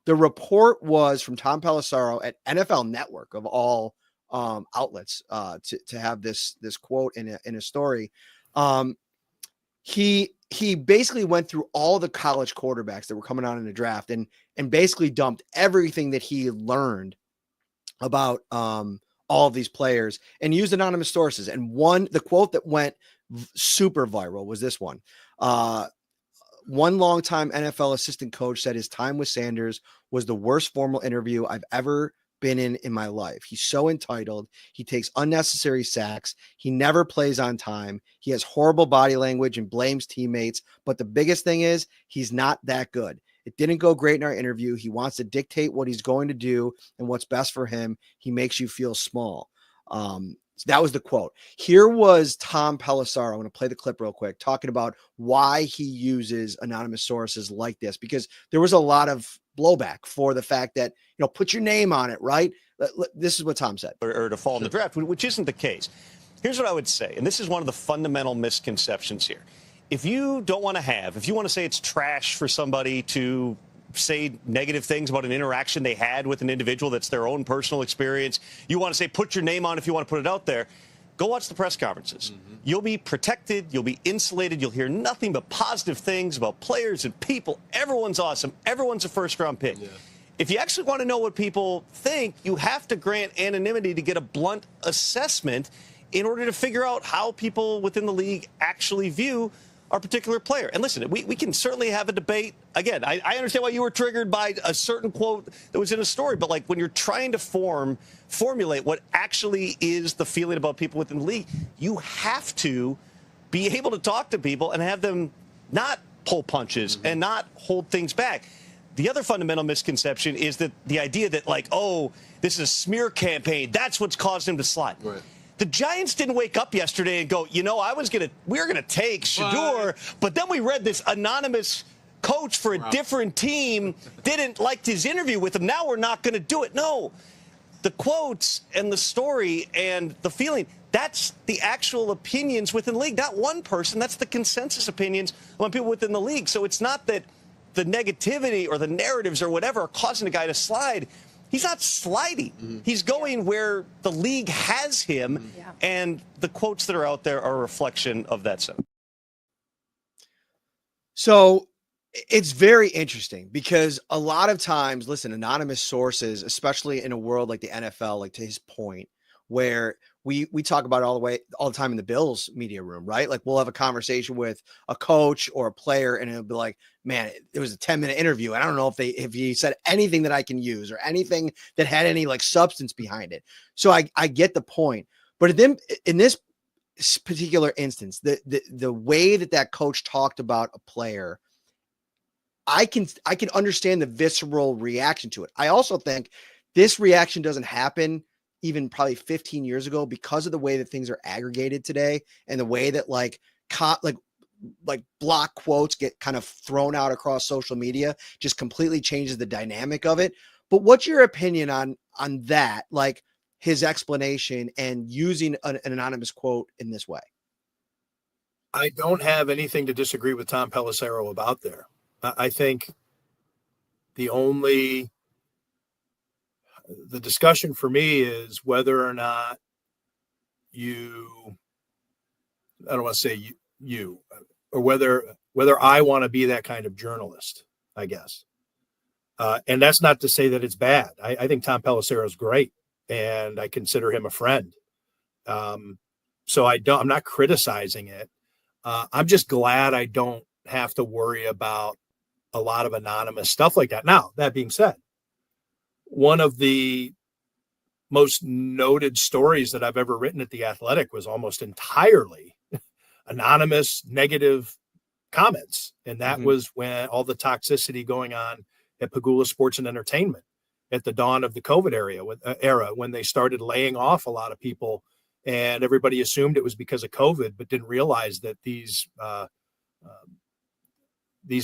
the report was from Tom Pelissero at NFL Network of all outlets to have this quote in a story. He basically went through all the college quarterbacks that were coming out in the draft and basically dumped everything that he learned about all of these players and used anonymous sources. And the quote that went super viral was this one. One longtime NFL assistant coach said his time with Sanders was the worst formal interview I've ever been in my life. He's so entitled. He takes unnecessary sacks. He never plays on time. He has horrible body language and blames teammates. But the biggest thing is he's not that good. It didn't go great in our interview. He wants to dictate what he's going to do and what's best for him. He makes you feel small. So that was the quote. Here was Tom Pelissero. I'm going to play the clip real quick, talking about why he uses anonymous sources like this, because there was a lot of blowback for the fact that, put your name on it, right? This is what Tom said. Or to fall in the draft, which isn't the case. Here's what I would say, and this is one of the fundamental misconceptions here. If you want to say it's trash for somebody to say negative things about an interaction they had with an individual that's their own personal experience, you want to say put your name on if you want to put it out there, go watch the press conferences. You'll be protected. You'll be insulated. You'll hear nothing but positive things about players and people. Everyone's awesome. Everyone's a first-round pick. Yeah. If you actually want to know what people think, you have to grant anonymity to get a blunt assessment in order to figure out how people within the league actually view our particular player. And listen, we can certainly have a debate. Again, I understand why you were triggered by a certain quote that was in a story, but like when you're trying to formulate what actually is the feeling about people within the league, you have to be able to talk to people and have them not pull punches and not hold things back. The other fundamental misconception is that the idea that, like, oh, this is a smear campaign, that's what's caused him to slide. Right. The Giants didn't wake up yesterday and go, we were gonna take Shador, but then we read this anonymous coach for a different team didn't like his interview with him. Now we're not going to do it. No, the quotes and the story and the feeling, that's the actual opinions within the league, not one person. That's the consensus opinions among people within the league. So it's not that the negativity or the narratives or whatever are causing a guy to slide. He's not sliding. Mm-hmm. He's going where the league has him. Mm-hmm. Yeah. And the quotes that are out there are a reflection of that sentiment. So it's very interesting because a lot of times, listen, anonymous sources, especially in a world like the NFL, like to his point, where we talk about it all the time in the Bills media room, right? Like we'll have a conversation with a coach or a player and it'll be like, man, it was a 10-minute interview. And I don't know if he said anything that I can use or anything that had any like substance behind it. So I get the point. But then in this particular instance, the way that coach talked about a player, I can understand the visceral reaction to it. I also think this reaction doesn't happen even probably 15 years ago because of the way that things are aggregated today and the way that like block quotes get kind of thrown out across social media just completely changes the dynamic of it. But what's your opinion on that? Like his explanation and using an anonymous quote in this way? I don't have anything to disagree with Tom Pelissero about there. I think the discussion for me is whether or not I don't want to say you, or whether I want to be that kind of journalist, I guess. And that's not to say that it's bad. I think Tom Pelissero is great and I consider him a friend. So I'm not criticizing it. I'm just glad I don't have to worry about a lot of anonymous stuff like that. Now, that being said, one of the most noted stories that I've ever written at The Athletic was almost entirely anonymous negative comments. And that was when all the toxicity going on at Pagula Sports and Entertainment at the dawn of the COVID era, when they started laying off a lot of people and everybody assumed it was because of COVID, but didn't realize that these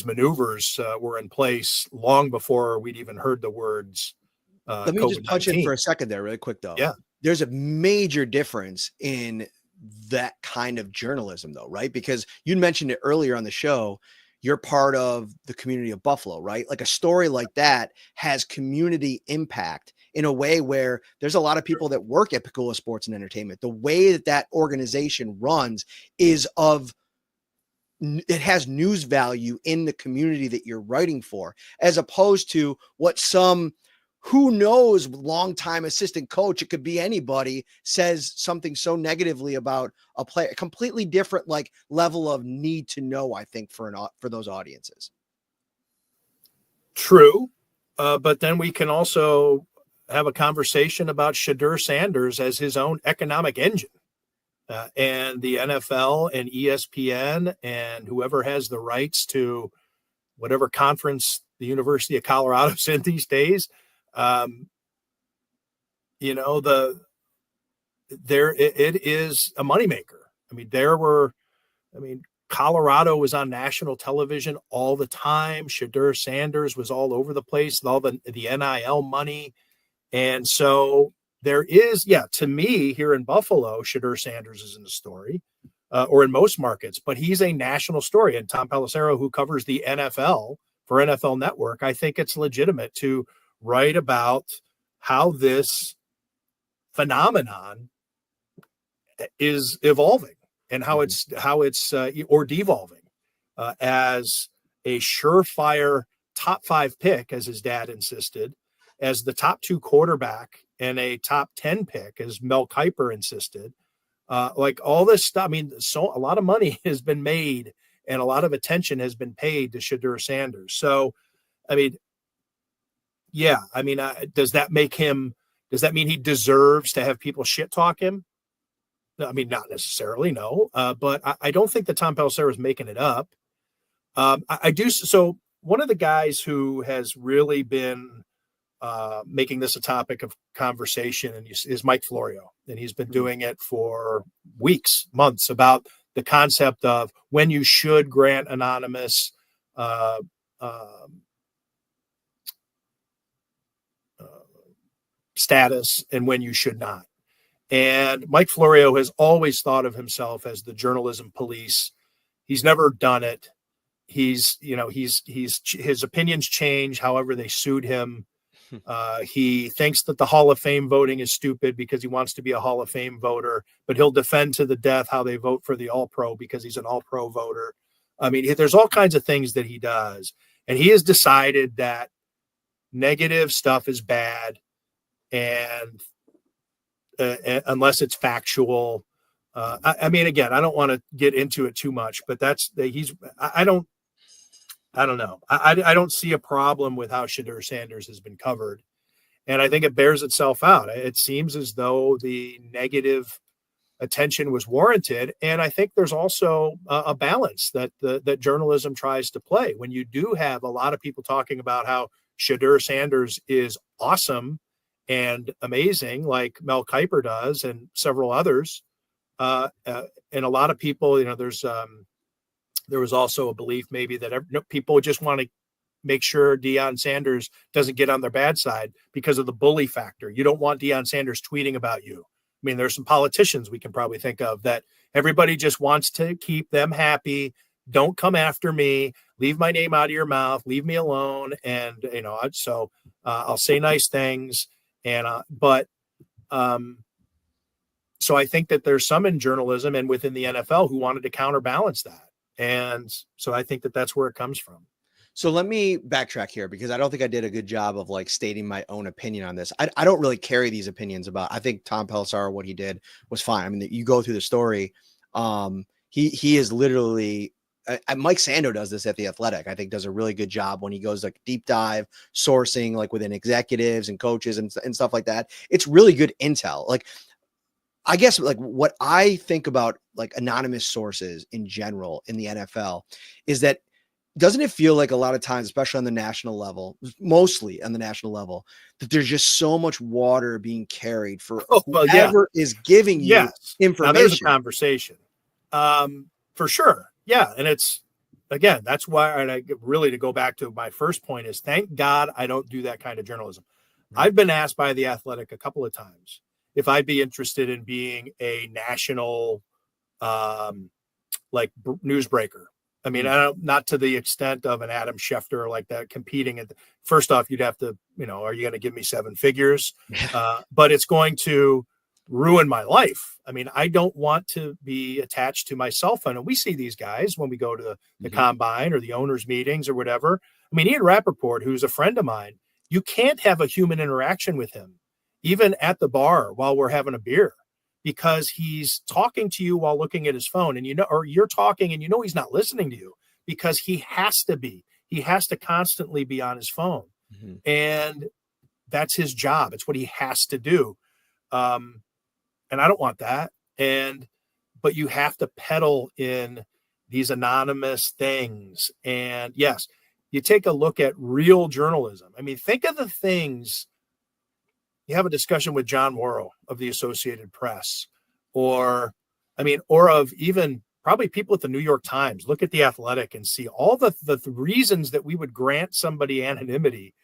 maneuvers were in place long before we'd even heard the words Let me just punch in for a second there really quick, though. Yeah. There's a major difference in that kind of journalism, though, right? Because you mentioned it earlier on the show. You're part of the community of Buffalo, right? Like a story like that has community impact in a way where there's a lot of people that work at Pagula Sports and Entertainment. The way that organization runs it has news value in the community that you're writing for, as opposed to what some, who knows, longtime assistant coach, it could be anybody, says something so negatively about a player. Completely different like level of need to know, I think, for those audiences. True. But then we can also have a conversation about Shadur Sanders as his own economic engine. And the NFL and ESPN and whoever has the rights to whatever conference the University of Colorado's in these days, it is a moneymaker. Colorado was on national television all the time. Shadur Sanders was all over the place with all the NIL money. And so there is, to me here in Buffalo, Shadur Sanders isn't a story, or in most markets, but he's a national story. And Tom Pelissero, who covers the NFL for NFL Network, I think it's legitimate to write about how this phenomenon is evolving and how it's or devolving as a surefire top 5 pick, as his dad insisted, as the top 2 quarterback and a top 10 pick, as Mel Kiper insisted. Like all this stuff. So a lot of money has been made and a lot of attention has been paid to Shadur Sanders. So, does that mean he deserves to have people shit talk him? Not necessarily, no. But I don't think that Tom Pelissero is making it up. I do. So one of the guys who has really been making this a topic of conversation and is Mike Florio. And he's been doing it for weeks, months, about the concept of when you should grant anonymous status and when you should not. And Mike Florio has always thought of himself as the journalism police. He's never done it. His opinions change however they suit him. He thinks that the Hall of Fame voting is stupid because he wants to be a Hall of Fame voter, but he'll defend to the death how they vote for the All-Pro because he's an All-Pro voter. I mean, there's all kinds of things that he does. And he has decided that negative stuff is bad, and unless it's factual. I mean, again, I don't want to get into it too much, but I don't know. I don't see a problem with how Shadur Sanders has been covered. And I think it bears itself out. It seems as though the negative attention was warranted. And I think there's also a balance that journalism tries to play. When you do have a lot of people talking about how Shadur Sanders is awesome and amazing, like Mel Kiper does and several others. And a lot of people, there was also a belief maybe that people just want to make sure Deion Sanders doesn't get on their bad side because of the bully factor. You don't want Deion Sanders tweeting about you. I mean, there's some politicians we can probably think of that everybody just wants to keep them happy. Don't come after me. Leave my name out of your mouth. Leave me alone. And, so I'll say nice things. And, so I think that there's some in journalism and within the NFL who wanted to counterbalance that. And so I think that that's where it comes from. So let me backtrack here because I don't think I did a good job of stating my own opinion on this. I don't really carry these opinions about, I think Tom Pelisar, what he did was fine. I mean, you go through the story. He is literally, Mike Sando does this at The Athletic. I think does a really good job when he goes deep dive sourcing, within executives and coaches and stuff like that. It's really good intel. I guess what I think about anonymous sources in general in the NFL is that doesn't it feel like a lot of times, especially on the national level, mostly on the national level, that there's just so much water being carried for whoever is giving you information. Now there's a conversation for sure. Yeah. And it's, again, that's why to go back to my first point is thank God I don't do that kind of journalism. Mm-hmm. I've been asked by The Athletic a couple of times if I'd be interested in being a national, newsbreaker. I mean, not to the extent of an Adam Schefter like that competing. First off, you'd have to, are you going to give me 7 figures? But it's going to ruin my life. I mean, I don't want to be attached to my cell phone. And we see these guys when we go to the combine or the owners' meetings or whatever. I mean, Ian Rappaport, who's a friend of mine, you can't have a human interaction with him, even at the bar while we're having a beer, because he's talking to you while looking at his phone and or you're talking and he's not listening to you because he has to constantly be on his phone. Mm-hmm. And that's his job. It's what he has to do. And I don't want that. But you have to peddle in these anonymous things. And yes, you take a look at real journalism. I mean, think of the things. You have a discussion with John Morrow of the Associated Press, or of even probably people at the New York Times. Look at The Athletic and see all the reasons that we would grant somebody anonymity,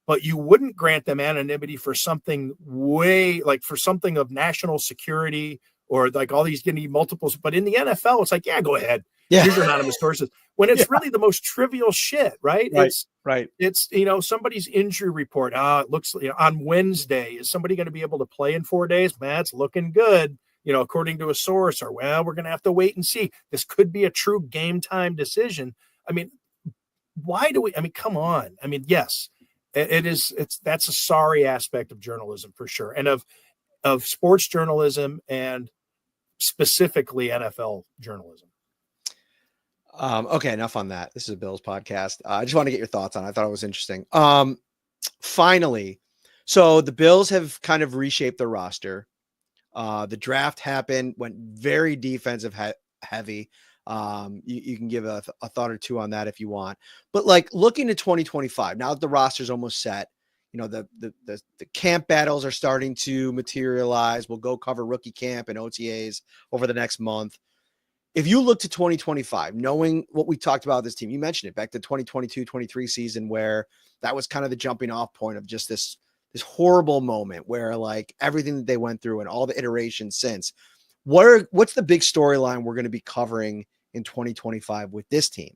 but you wouldn't grant them anonymity for something for something of national security or all these getting multiples. But in the NFL, it's go ahead. Yeah. Here's your anonymous sources. When it's really the most trivial shit, right? It's somebody's injury report. It looks on Wednesday, is somebody going to be able to play in 4 days? Man, it's looking good, according to a source, or we're going to have to wait and see. This could be a true game time decision. I mean, why do we? I mean, come on. I mean, yes, that's a sorry aspect of journalism for sure, and of sports journalism and specifically NFL journalism. Okay, enough on that. This is a Bills podcast. I just want to get your thoughts on it. I thought it was interesting. Finally, so the Bills have kind of reshaped their roster. The draft happened, went very defensive heavy. You can give a thought or two on that if you want. But like looking to 2025, now that the roster's almost set, you know, the camp battles are starting to materialize. We'll go cover rookie camp and OTAs over the next month. If you look to 2025, knowing what we talked about this team, you mentioned it back to 2022-23 season, where that was kind of the jumping off point of just this horrible moment where like everything that they went through and all the iterations since. What's the big storyline we're going to be covering in 2025 with this team?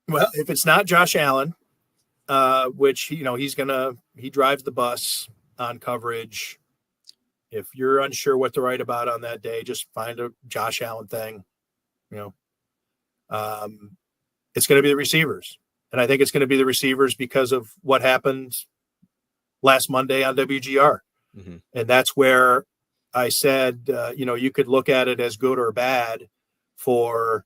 Well, if it's not Josh Allen, which, you know, he drives the bus on coverage. If you're unsure what to write about on that day, just find a Josh Allen thing, you know. It's going to be the receivers. And I think it's going to be the receivers because of what happened last Monday on WGR. Mm-hmm. And that's where I said, you know, you could look at it as good or bad for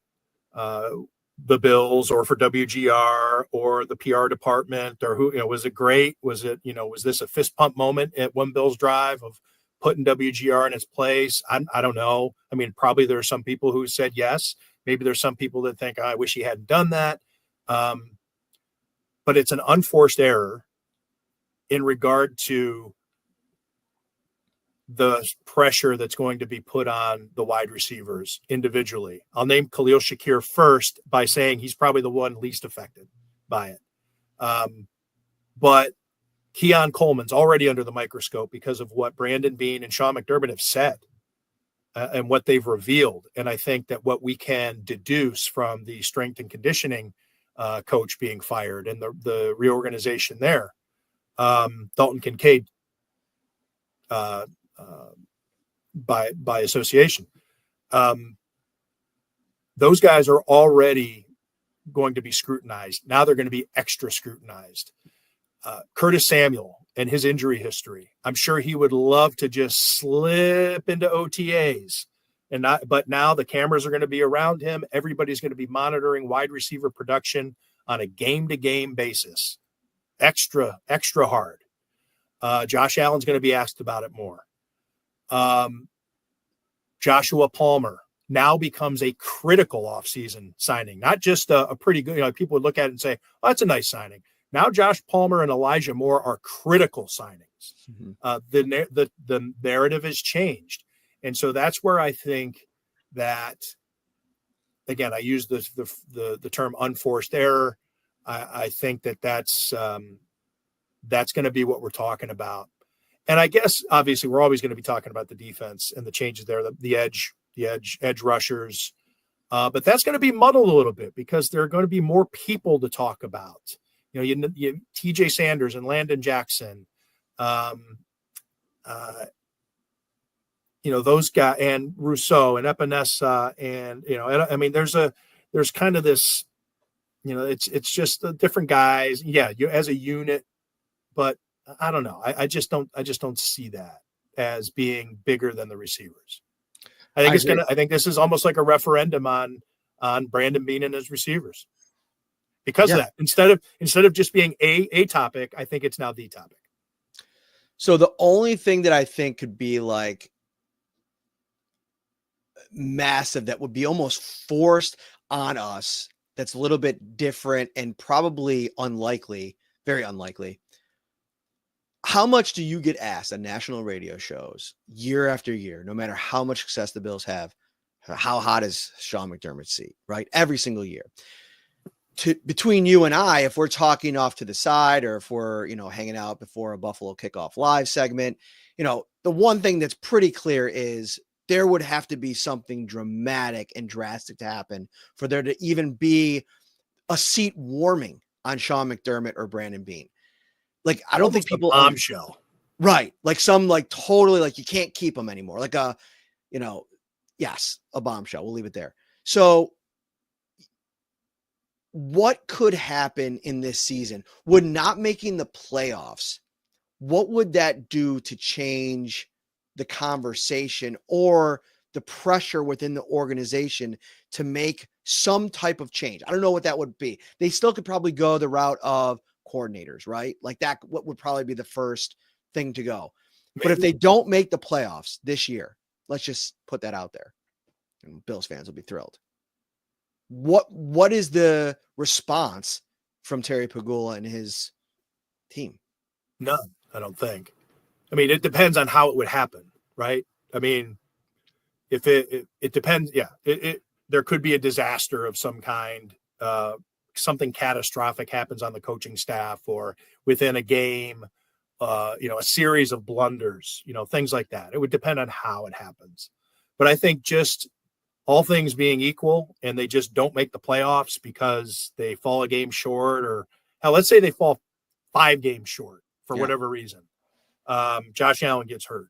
the Bills or for WGR or the PR department, or who, you know, was it great? Was it, you know, was this a fist pump moment at one Bills drive of putting WGR in its place? I don't know. I mean, probably there are some people who said yes. Maybe there's some people that think, I wish he hadn't done that. But it's an unforced error in regard to the pressure that's going to be put on the wide receivers individually. I'll name Khalil Shakir first by saying he's probably the one least affected by it. But Keon Coleman's already under the microscope because of what Brandon Beane and Sean McDermott have said and what they've revealed. And I think that what we can deduce from the strength and conditioning coach being fired and the reorganization there, Dalton Kincaid by association, those guys are already going to be scrutinized. Now they're going to be extra scrutinized. Curtis Samuel and his injury history, I'm sure he would love to just slip into OTAs but now the cameras are going to be around him. Everybody's going to be monitoring wide receiver production on a game-to-game basis. Extra hard. Josh Allen's going to be asked about it more. Joshua Palmer now becomes a critical offseason signing, not just a pretty good, you know, people would look at it and say, oh, that's a nice signing. Now Josh Palmer and Elijah Moore are critical signings. Mm-hmm. The narrative has changed. And so that's where I think that, again, I use the term unforced error. I think that's going to be what we're talking about. And I guess, obviously, we're always going to be talking about the defense and the changes there, the edge rushers. But that's going to be muddled a little bit because there are going to be more people to talk about. You know, you TJ Sanders and Landon Jackson, you know, those guys, and Rousseau and Epinesa, and, you know, I mean, there's kind of this, you know, it's just the different guys. Yeah, you as a unit, but I don't know. I just don't see that as being bigger than the receivers. I think this is almost like a referendum on Brandon Beane and his receivers. Because of that, instead of just being a topic, I think it's now the topic. So the only thing that I think could be like massive, that would be almost forced on us, that's a little bit different and probably unlikely, very unlikely. How much do you get asked on national radio shows year after year, no matter how much success the Bills have? How hot is Sean McDermott's seat, right? Every single year. Between you and I, if we're talking off to the side or if we're, you know, hanging out before a Buffalo Kickoff Live segment, you know, the one thing that's pretty clear is there would have to be something dramatic and drastic to happen for there to even be a seat warming on Sean McDermott or Brandon Beane. Like, I don't think people bombshell, right? Like some, like totally, like you can't keep them anymore. Like a, you know, yes, a bombshell. We'll leave it there. So what could happen in this season? Would not making the playoffs, what would that do to change the conversation or the pressure within the organization to make some type of change? I don't know what that would be. They still could probably go the route of coordinators, right? Like that, what would probably be the first thing to go. But if they don't make the playoffs this year, let's just put that out there, and Bills fans will be thrilled. What is the response from Terry Pegula and his team? None, I don't think. I mean, it depends on how it would happen, right? I mean, if it depends, yeah. There could be a disaster of some kind. Something catastrophic happens on the coaching staff or within a game. A series of blunders, things like that. It would depend on how it happens. But I think just all things being equal and they just don't make the playoffs because they fall a game short, or hell, let's say they fall 5 games short for whatever reason. Josh Allen gets hurt.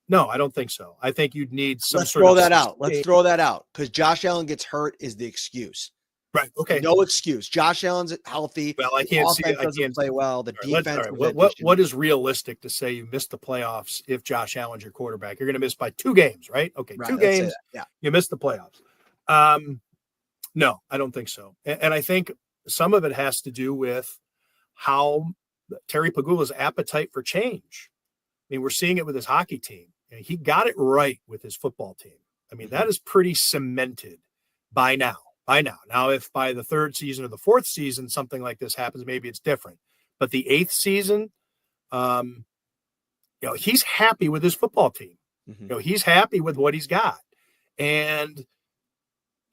No, I don't think so. I think you'd need some Let's sort throw of that out. Let's throw that out because Josh Allen gets hurt is the excuse. Right. Okay. No excuse. Josh Allen's healthy. Well, I can't see. I can't play well. The defense. What is realistic to say you missed the playoffs if Josh Allen's your quarterback? You're going to miss by 2 games, right? Okay, right, 2 games. Yeah, you missed the playoffs. No, I don't think so. And I think some of it has to do with how Terry Pegula's appetite for change. I mean, we're seeing it with his hockey team. He got it right with his football team. I mean, that is pretty cemented by now. Now, if by the 3rd season or the 4th season, something like this happens, maybe it's different. But the 8th season, he's happy with his football team. Mm-hmm. He's happy with what he's got. And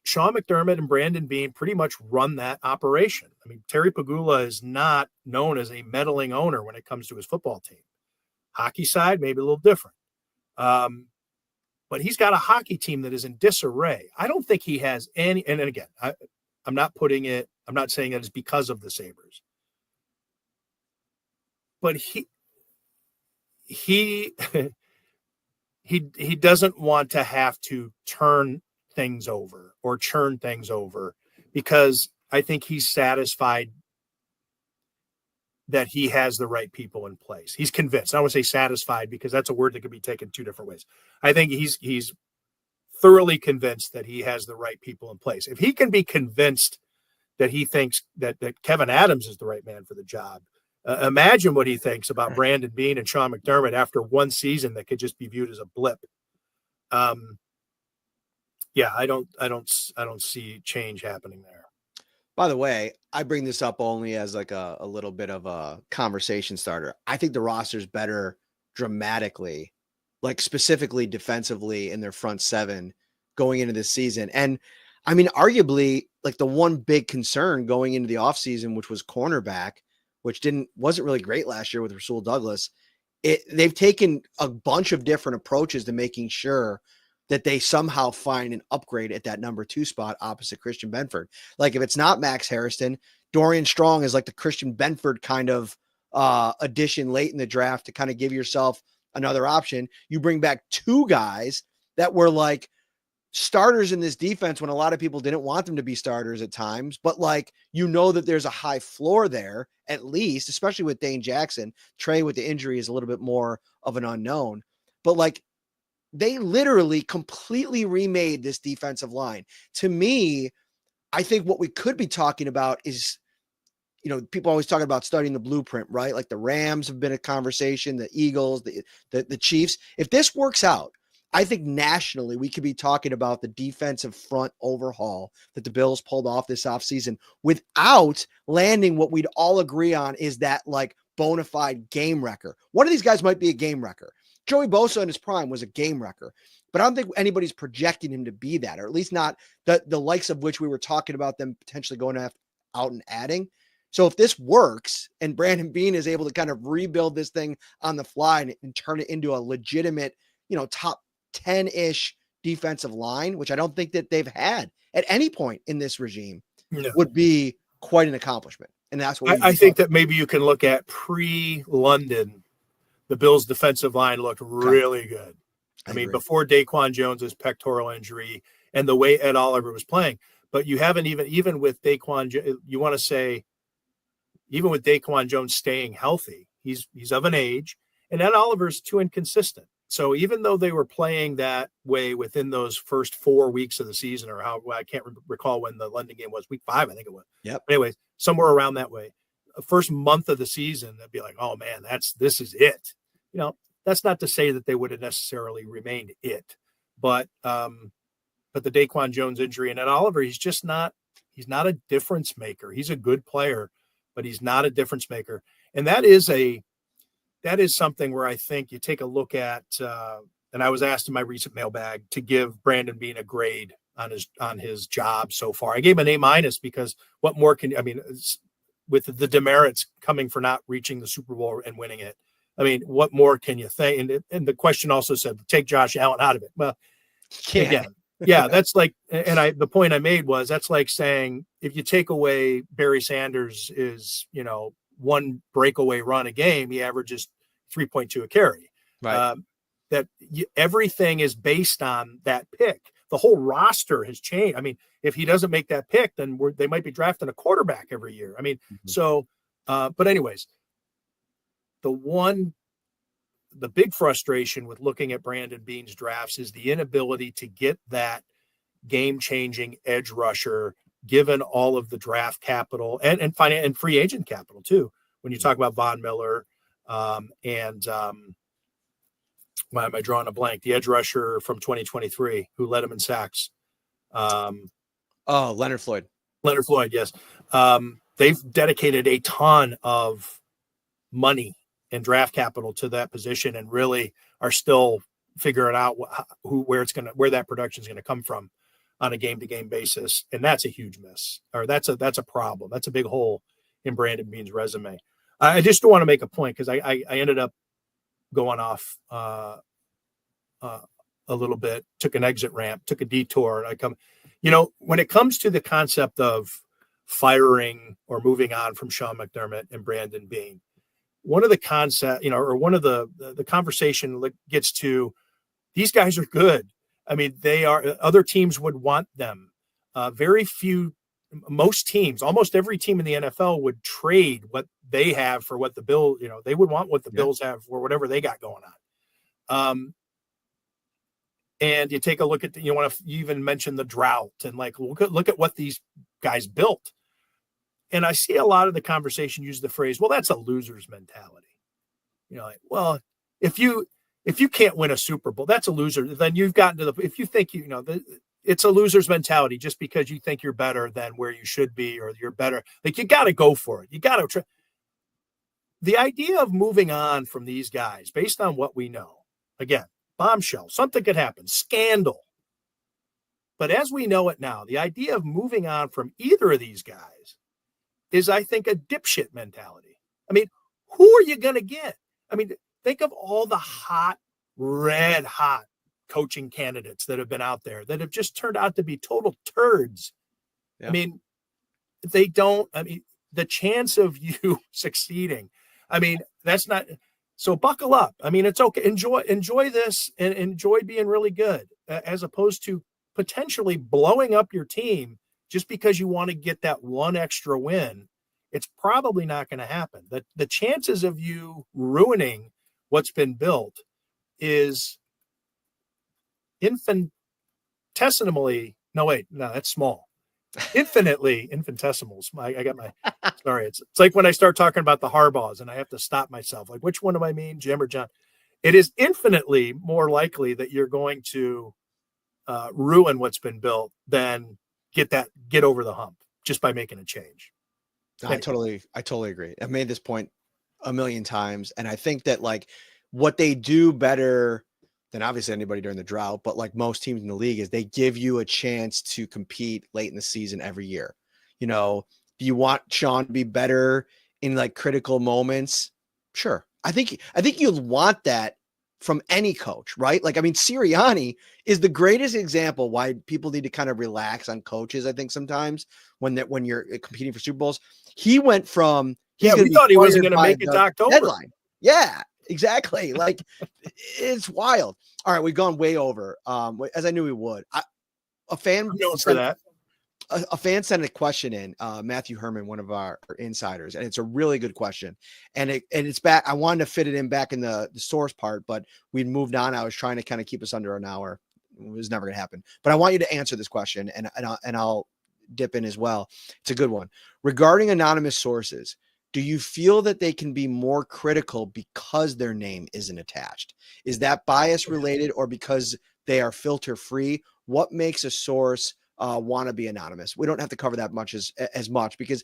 Sean McDermott and Brandon Beane pretty much run that operation. I mean, Terry Pegula is not known as a meddling owner when it comes to his football team. Hockey side, maybe a little different. But he's got a hockey team that is in disarray. I don't think he has any, and again, I'm not saying that it's because of the Sabres. But he doesn't want to have to turn things over or churn things over because I think he's satisfied that he has the right people in place. He's convinced. I don't want to say satisfied because that's a word that could be taken 2 different ways. I think he's thoroughly convinced that he has the right people in place. If he can be convinced that he thinks that Kevin Adams is the right man for the job, imagine what he thinks about Brandon Beane and Sean McDermott after 1 season that could just be viewed as a blip. I don't see change happening there. By the way, I bring this up only as like a little bit of a conversation starter. I think the roster's better dramatically, like specifically defensively in their front 7 going into this season. And I mean, arguably like the one big concern going into the offseason, which was cornerback, which wasn't really great last year with Rasul Douglas. They've taken a bunch of different approaches to making sure that they somehow find an upgrade at that number 2 spot opposite Christian Benford. Like if it's not Max Harrison, Dorian Strong is like the Christian Benford kind of addition late in the draft to kind of give yourself another option. You bring back 2 guys that were like starters in this defense when a lot of people didn't want them to be starters at times, but like, that there's a high floor there at least, especially with Dane Jackson. Trey with the injury is a little bit more of an unknown, but like, they literally completely remade this defensive line. To me, I think what we could be talking about is, people always talk about studying the blueprint, right? Like the Rams have been a conversation, the Eagles, the Chiefs. If this works out, I think nationally we could be talking about the defensive front overhaul that the Bills pulled off this offseason without landing what we'd all agree on is that like bona fide game wrecker. One of these guys might be a game wrecker. Joey Bosa in his prime was a game wrecker, but I don't think anybody's projecting him to be that, or at least not the likes of which we were talking about them potentially going out and adding. So if this works and Brandon Beane is able to kind of rebuild this thing on the fly and turn it into a legitimate, top 10-ish defensive line, which I don't think that they've had at any point in this regime, would be quite an accomplishment. And that's what I think that maybe you can look at pre-London. The Bills' defensive line looked really good. I mean, before Daquan Jones's pectoral injury and the way Ed Oliver was playing. But you haven't even with Daquan, you want to say, even with Daquan Jones staying healthy, he's of an age, and Ed Oliver's too inconsistent. So even though they were playing that way within those first 4 weeks of the season, or I can't recall when the London game was, week 5, I think it was. Yep. Anyway, somewhere around that way. The first month of the season, they'd be like, oh man, this is it. That's not to say that they would have necessarily remained it, but but the Daquan Jones injury, and at Oliver, he's not a difference maker. He's a good player, but he's not a difference maker. And that is something where I think you take a look at, and I was asked in my recent mailbag to give Brandon Beane a grade on his job so far. I gave him an A- because what more with the demerits coming for not reaching the Super Bowl and winning it. I mean, what more can you think? And the question also said, take Josh Allen out of it. Well, again, yeah, that's like, and the point I made was that's like saying if you take away Barry Sanders is, one breakaway run a game, he averages 3.2 a carry. Right. Everything is based on that pick. The whole roster has changed. I mean, if he doesn't make that pick, then they might be drafting a quarterback every year. I mean, but anyways, the big frustration with looking at Brandon Beane's drafts is the inability to get that game-changing edge rusher, given all of the draft capital and free agent capital too. When you talk about Von Miller why am I drawing a blank? The edge rusher from 2023 who led him in sacks. Leonard Floyd. Leonard Floyd, yes. They've dedicated a ton of money and draft capital to that position, and really are still figuring out where that production is going to come from on a game-to-game basis, and that's a huge miss, or that's a problem. That's a big hole in Brandon Beane's resume. I just want to make a point because I ended up going off a little bit, took an exit ramp, took a detour, and when it comes to the concept of firing or moving on from Sean McDermott and Brandon Beane, one of the concept, or one of the conversation gets to, these guys are good. I mean, they are, other teams would want them. Most teams, almost every team in the NFL would trade what they have for what the Bills, they would want what the Bills have for whatever they got going on. And you take a look at, you even mention the drought and look at what these guys built. And I see a lot of the conversation use the phrase, well, that's a loser's mentality. Well, if you can't win a Super Bowl, that's a loser. Then you've gotten to if you think, it's a loser's mentality just because you think you're better than where you should be, or you're better. You got to go for it. You got to try. The idea of moving on from these guys based on what we know, again, bombshell, something could happen, scandal. But as we know it now, the idea of moving on from either of these guys is, I think, a dipshit mentality. I mean, who are you going to get? I mean, think of all the red hot coaching candidates that have been out there that have just turned out to be total turds. Yeah. I mean, the chance of you succeeding, that's not, so buckle up. I mean, it's okay. Enjoy this and enjoy being really good, as opposed to potentially blowing up your team just because you want to get that one extra win. It's probably not going to happen. The chances of you ruining what's been built is infinitesimally, that's small. Infinitesimals. I got my, sorry. It's like when I start talking about the Harbaughs and I have to stop myself. Like, which one do I mean, Jim or John? It is infinitely more likely that you're going to ruin what's been built than get over the hump just by making a change. I totally agree. I've made this point a million times. And I think that what they do better than obviously anybody during the drought, but like most teams in the league, is they give you a chance to compete late in the season every year. Do you want Sean to be better in critical moments? Sure. I think you'll want that from any coach, right? Sirianni is the greatest example why people need to kind of relax on coaches. I think sometimes when you're competing for Super Bowls, he went from, we thought he wasn't going to make it to October. Deadline. Yeah, exactly. It's wild. All right. We've gone way over, as I knew we would. A fan sent a question in, Matthew Herman, one of our insiders, and it's a really good question. And it's back. I wanted to fit it in back in the source part, but we'd moved on. I was trying to kind of keep us under an hour. It was never going to happen, but I want you to answer this question, and I'll dip in as well. It's a good one. Regarding anonymous sources, do you feel that they can be more critical because their name isn't attached? Is that bias related, or because they are filter free? what makes a source want to be anonymous. We don't have to cover that as much because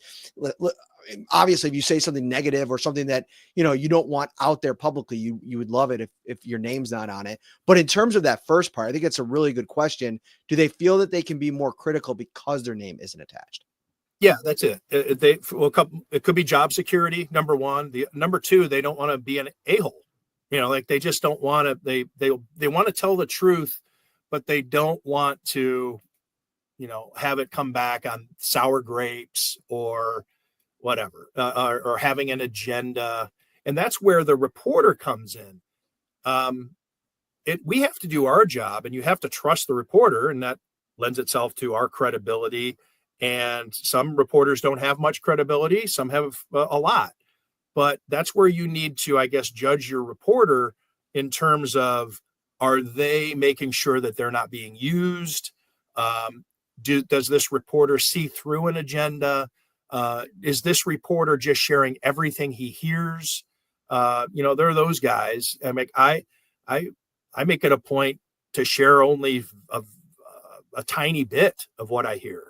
obviously if you say something negative or something that, you don't want out there publicly, you would love it if your name's not on it. But in terms of that first part, I think it's a really good question. Do they feel that they can be more critical because their name isn't attached? Yeah, that's it. It could be job security. Number one, number two, they don't want to be an a-hole. They just don't want to. They want to tell the truth, but they don't want to, have it come back on sour grapes or whatever, or having an agenda. And that's where the reporter comes in. We have to do our job, and you have to trust the reporter, and that lends itself to our credibility. And some reporters don't have much credibility. Some have a lot. But that's where you need to, I guess, judge your reporter in terms of, are they making sure that they're not being used? Does this reporter see through an agenda? Is this reporter just sharing everything he hears? There are those guys. I make it a point to share only a tiny bit of what I hear.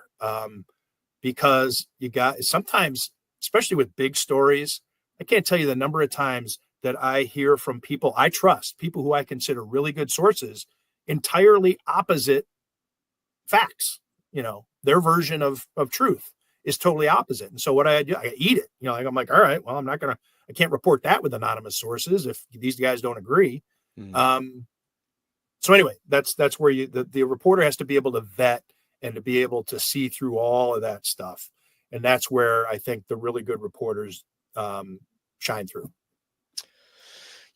Because you got sometimes, especially with big stories, I can't tell you the number of times that I hear from people I trust, people who I consider really good sources, entirely opposite facts. Their version of truth is totally opposite. And so what I do, I eat it. I'm like, all right, well, I can't report that with anonymous sources if these guys don't agree. So anyway, that's where the reporter has to be able to vet and to be able to see through all of that stuff. And that's where I think the really good reporters shine through.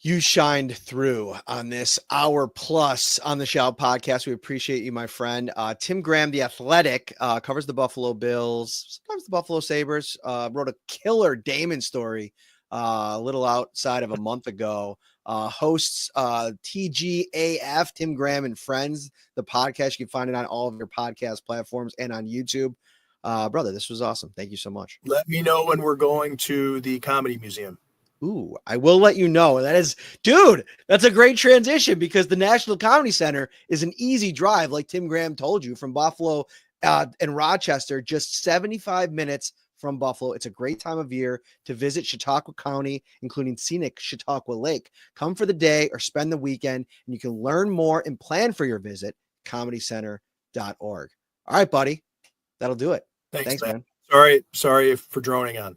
You shined through on this hour plus on the Shout podcast. We appreciate you, my friend. Tim Graham, The Athletic, covers the Buffalo Bills, sometimes the Buffalo Sabres, wrote a killer Damon story a little outside of a month ago. Hosts TGAF, Tim Graham and Friends, the podcast. You can find it on all of your podcast platforms and on YouTube. Brother, this was awesome. Thank you so much. Let me know when we're going to the Comedy Museum. Ooh, I will let you know. Dude, that's a great transition because the National Comedy Center is an easy drive, like Tim Graham told you, from Buffalo and Rochester, just 75 minutes from Buffalo. It's a great time of year to visit Chautauqua County, including scenic Chautauqua Lake. Come for the day or spend the weekend, and you can learn more and plan for your visit, comedycenter.org. All right, buddy. That'll do it. Thanks man. Sorry for droning on.